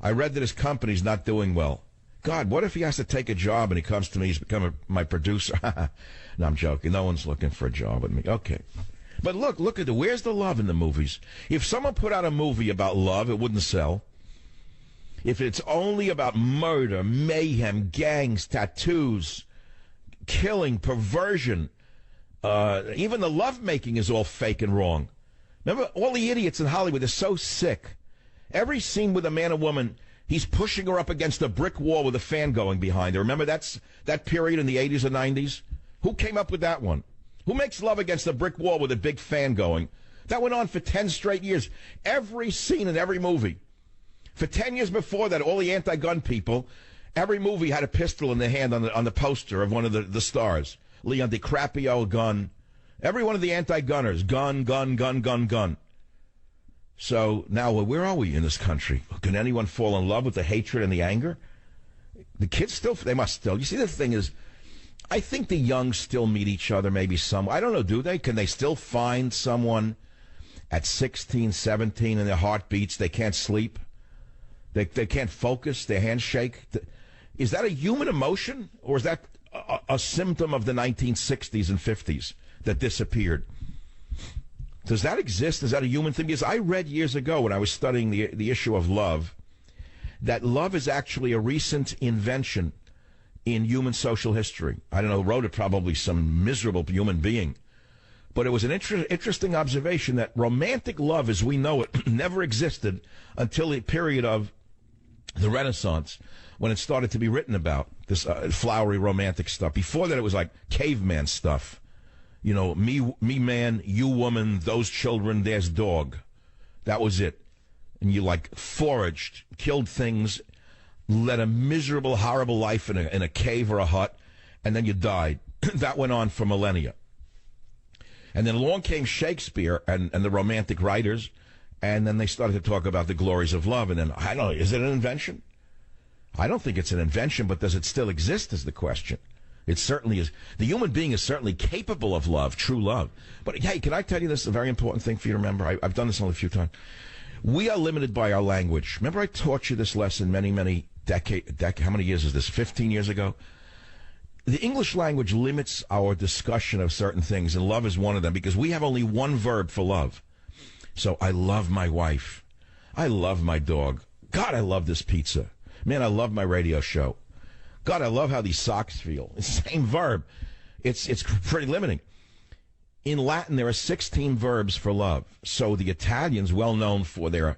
I read that his company's not doing well. God, what if he has to take a job and he comes to me, he's become my producer? No, I'm joking. No one's looking for a job with me. Okay. But look at where's the love in the movies? If someone put out a movie about love, it wouldn't sell. If it's only about murder, mayhem, gangs, tattoos, killing, perversion, even the lovemaking is all fake and wrong. Remember, all the idiots in Hollywood are so sick. Every scene with a man and woman, he's pushing her up against a brick wall with a fan going behind her. Remember that period in the 80s and 90s? Who came up with that one? Who makes love against a brick wall with a big fan going? That went on for 10 straight years. Every scene in every movie. For 10 years before that, all the anti-gun people, every movie had a pistol in their hand on the poster of one of the stars. Leon DiCaprio, gun. Every one of the anti-gunners, gun, gun, gun, gun, gun. So now, where are we in this country? Can anyone fall in love with the hatred and the anger? The kids still, they must still. You see, the thing is, I think the young still meet each other, maybe some. I don't know, do they? Can they still find someone at 16, 17 and their heart beats? They can't sleep. They can't focus. Their hands shake. Is that a human emotion, or is that a symptom of the 1960s and 50s that disappeared? Does that exist? Is that a human thing? Because I read years ago when I was studying the issue of love, that love is actually a recent invention in human social history. I don't know, wrote it probably some miserable human being. But it was an interesting observation that romantic love as we know it never existed until the period of the Renaissance, when it started to be written about, this flowery romantic stuff. Before that, it was like caveman stuff. You know, me man, you woman, those children, there's dog. That was it. And you like foraged, killed things, led a miserable, horrible life in a cave or a hut, and then you died. That went on for millennia. And then along came Shakespeare and the romantic writers, and then they started to talk about the glories of love. And then, I don't know, is it an invention? I don't think it's an invention, but does it still exist is the question. It certainly is. The human being is certainly capable of love, true love. But hey, can I tell you this is a very important thing for you to remember? I've done this only a few times. We are limited by our language. Remember I taught you this lesson many decades, how many years is this? 15 years ago? The English language limits our discussion of certain things, and love is one of them, because we have only one verb for love. So I love my wife. I love my dog. God, I love this pizza. Man, I love my radio show. God, I love how these socks feel. It's the same verb. It's pretty limiting. In Latin, there are 16 verbs for love. So the Italians, well known for their,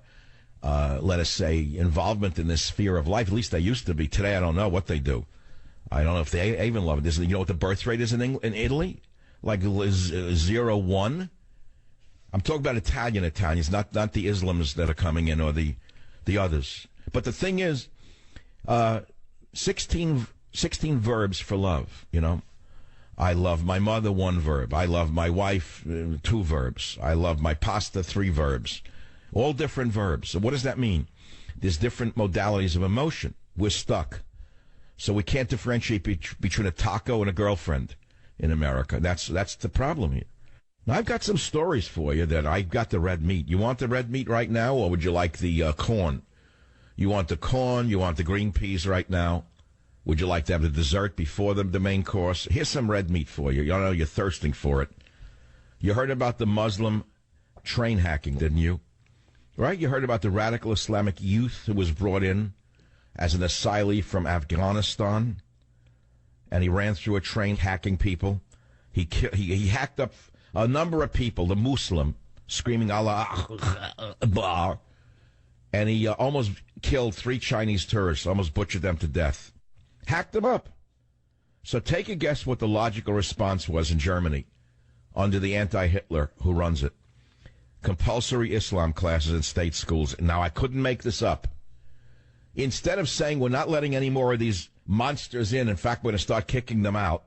let us say, involvement in this sphere of life, at least they used to be. Today, I don't know what they do. I don't know if they even love it. You know what the birth rate is in Italy? Like 0.1? I'm talking about Italians, not the Islams that are coming in or the others. But the thing is, 16 verbs for love, you know. I love my mother, 1 verb. I love my wife, 2 verbs. I love my pasta, 3 verbs. All different verbs. So what does that mean? There's different modalities of emotion. We're stuck. So we can't differentiate between a taco and a girlfriend in America. That's the problem here. Now, I've got some stories for you that I've got the red meat. You want the red meat right now, or would you like the corn? You want the corn, you want the green peas right now. Would you like to have the dessert before the main course? Here's some red meat for you. You know you're thirsting for it. You heard about the Muslim train hacking, didn't you? Right? You heard about the radical Islamic youth who was brought in as an asylee from Afghanistan, and he ran through a train hacking people. He hacked up a number of people, the Muslim, screaming Allah Akbar, and he almost killed 3 Chinese tourists, almost butchered them to death. Hacked them up. So take a guess what the logical response was in Germany under the anti-Hitler who runs it. Compulsory Islam classes in state schools. Now, I couldn't make this up. Instead of saying we're not letting any more of these monsters in fact, we're going to start kicking them out,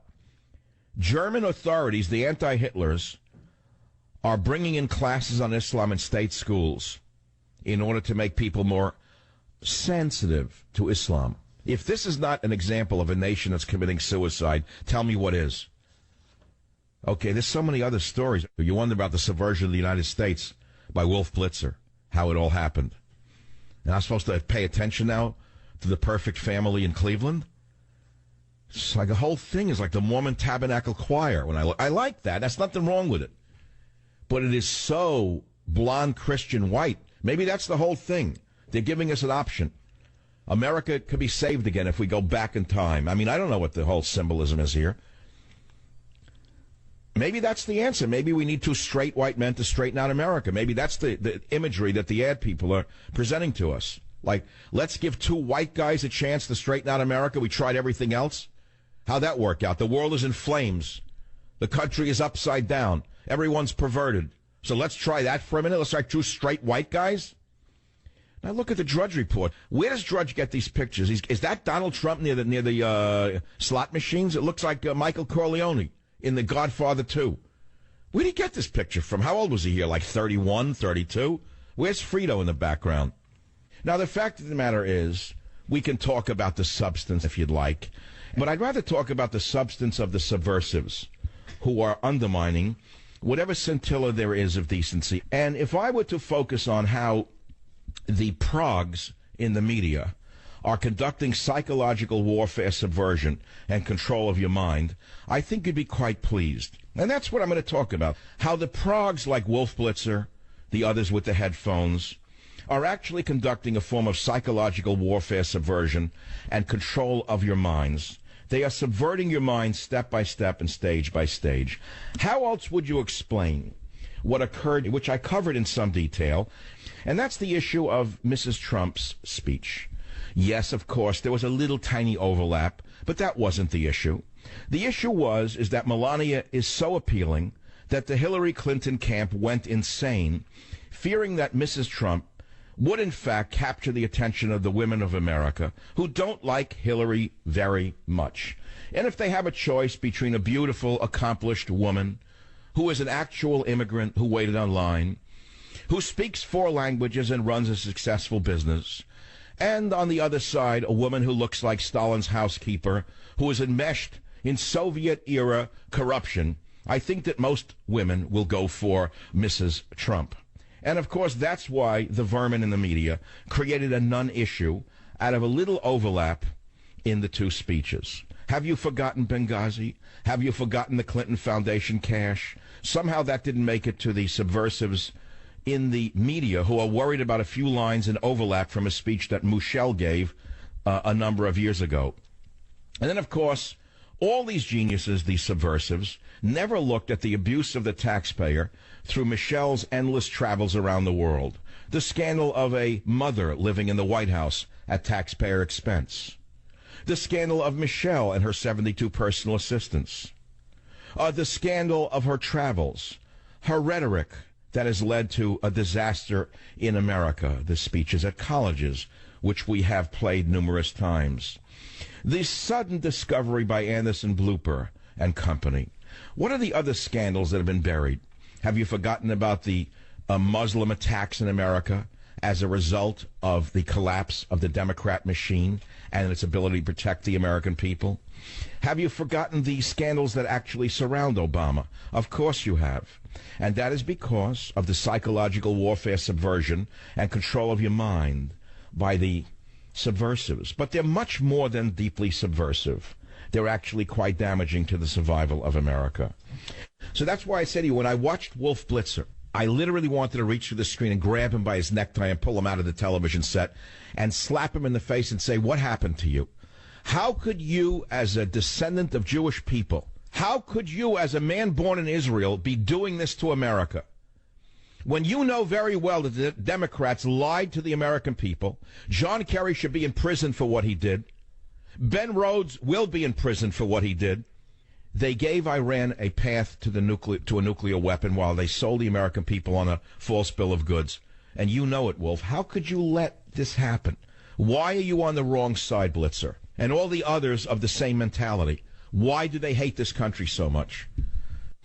German authorities, the anti-Hitlers, are bringing in classes on Islam in state schools in order to make people more sensitive to Islam. If this is not an example of a nation that's committing suicide, tell me what is. Okay, there's so many other stories. You wonder about the subversion of the United States by Wolf Blitzer, how it all happened. And I'm supposed to pay attention now to the perfect family in Cleveland? It's like the whole thing is like the Mormon Tabernacle Choir. When I like that. That's nothing wrong with it. But it is so blonde Christian white. Maybe that's the whole thing. They're giving us an option. America could be saved again if we go back in time. I mean, I don't know what the whole symbolism is here. Maybe that's the answer. Maybe we need 2 straight white men to straighten out America. Maybe that's the imagery that the ad people are presenting to us. Like, let's give 2 white guys a chance to straighten out America. We tried everything else. How'd that work out? The world is in flames. The country is upside down. Everyone's perverted. So let's try that for a minute. Let's try 2 straight white guys. Now look at the Drudge Report. Where does Drudge get these pictures? Is that Donald Trump near the slot machines? It looks like Michael Corleone in The Godfather 2. Where did he get this picture from? How old was he here? Like 31, 32? Where's Frito in the background? Now, the fact of the matter is, we can talk about the substance if you'd like, but I'd rather talk about the substance of the subversives who are undermining whatever scintilla there is of decency. And if I were to focus on how the progs in the media are conducting psychological warfare, subversion, and control of your mind, I think you'd be quite pleased. And that's what I'm going to talk about. How the progs like Wolf Blitzer, the others with the headphones, are actually conducting a form of psychological warfare, subversion, and control of your minds. They are subverting your mind step by step and stage by stage. How else would you explain what occurred, which I covered in some detail, and that's the issue of Mrs. Trump's speech. Yes, of course, there was a little tiny overlap, but that wasn't the issue. The issue is that Melania is so appealing that the Hillary Clinton camp went insane, fearing that Mrs. Trump would in fact capture the attention of the women of America who don't like Hillary very much. And if they have a choice between a beautiful, accomplished woman who is an actual immigrant who waited online, who speaks 4 languages and runs a successful business, and on the other side, a woman who looks like Stalin's housekeeper, who is enmeshed in Soviet-era corruption, I think that most women will go for Mrs. Trump. And, of course, that's why the vermin in the media created a non-issue out of a little overlap in the 2 speeches. Have you forgotten Benghazi? Have you forgotten the Clinton Foundation cash? Somehow that didn't make it to the subversives in the media who are worried about a few lines in overlap from a speech that Michelle gave a number of years ago. And then, of course, all these geniuses, these subversives, never looked at the abuse of the taxpayer through Michelle's endless travels around the world. The scandal of a mother living in the White House at taxpayer expense. The scandal of Michelle and her 72 personal assistants. The scandal of her travels. Her rhetoric that has led to a disaster in America. The speeches at colleges, which we have played numerous times. The sudden discovery by Anderson Blooper and company. What are the other scandals that have been buried? Have you forgotten about the Muslim attacks in America as a result of the collapse of the Democrat machine and its ability to protect the American people? Have you forgotten the scandals that actually surround Obama? Of course you have. And that is because of the psychological warfare, subversion, and control of your mind by the subversives. But they're much more than deeply subversive. They're actually quite damaging to the survival of America. So that's why I said to you, when I watched Wolf Blitzer, I literally wanted to reach through the screen and grab him by his necktie and pull him out of the television set and slap him in the face and say, what happened to you? How could you, as a descendant of Jewish people, how could you, as a man born in Israel, be doing this to America? When you know very well that the Democrats lied to the American people, John Kerry should be in prison for what he did. Ben Rhodes will be in prison for what he did. They gave Iran a path to a nuclear weapon while they sold the American people on a false bill of goods. And you know it, Wolf. How could you let this happen? Why are you on the wrong side, Blitzer? And all the others of the same mentality. Why do they hate this country so much?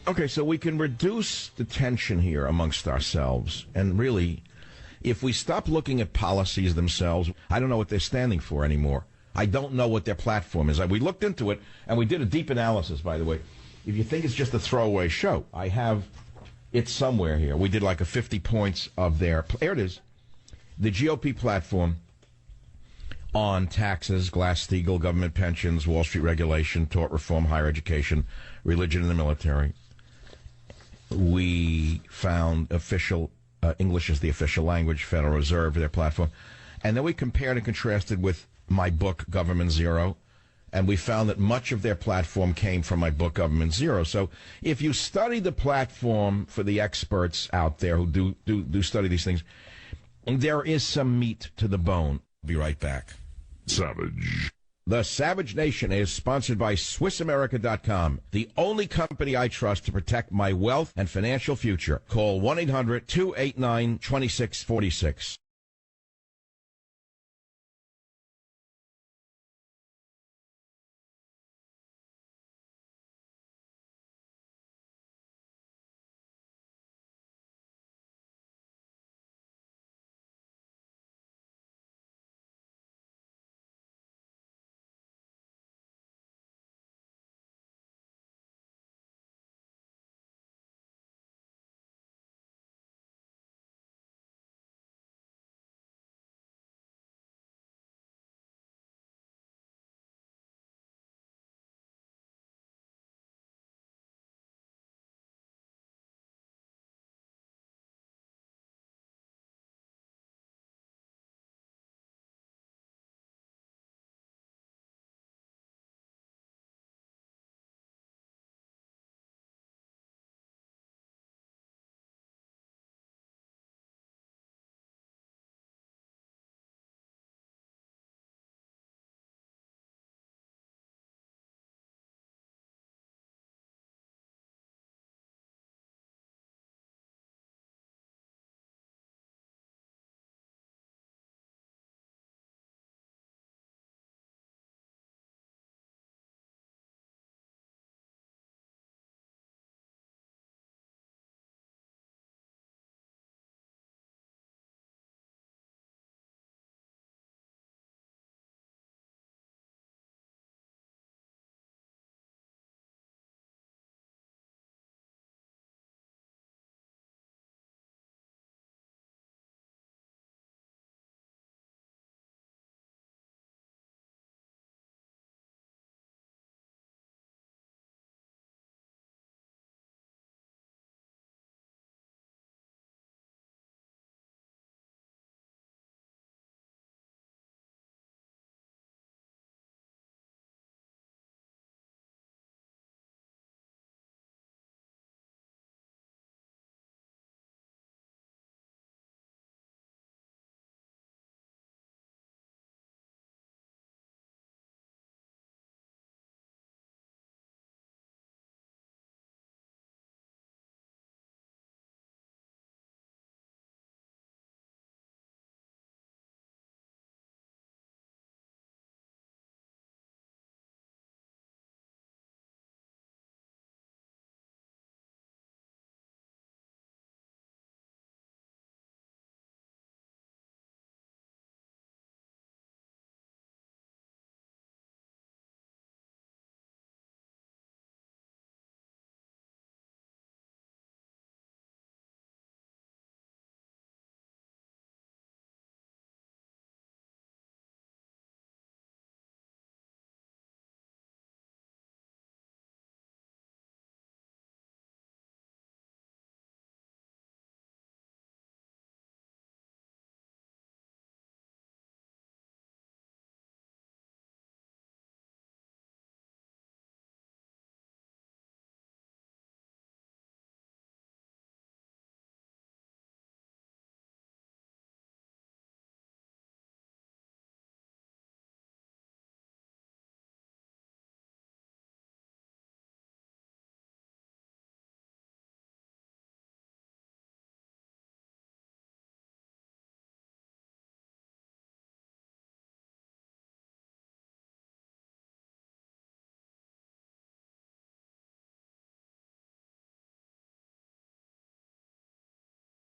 Okay, so we can reduce the tension here amongst ourselves. And really, if we stop looking at policies themselves, I don't know what they're standing for anymore. I don't know what their platform is. We looked into it, and we did a deep analysis, by the way. If you think it's just a throwaway show, I have it somewhere here. We did like a 50 points of their... Here it is. The GOP platform on taxes, Glass-Steagall, government pensions, Wall Street regulation, tort reform, higher education, religion and the military. We found official, English is the official language, Federal Reserve, their platform. And then we compared and contrasted with my book, Government Zero, and we found that much of their platform came from my book, Government Zero. So if you study the platform for the experts out there who do study these things, there is some meat to the bone. Be right back. Savage. The Savage Nation is sponsored by SwissAmerica.com, the only company I trust to protect my wealth and financial future. Call 1-800-289-2646.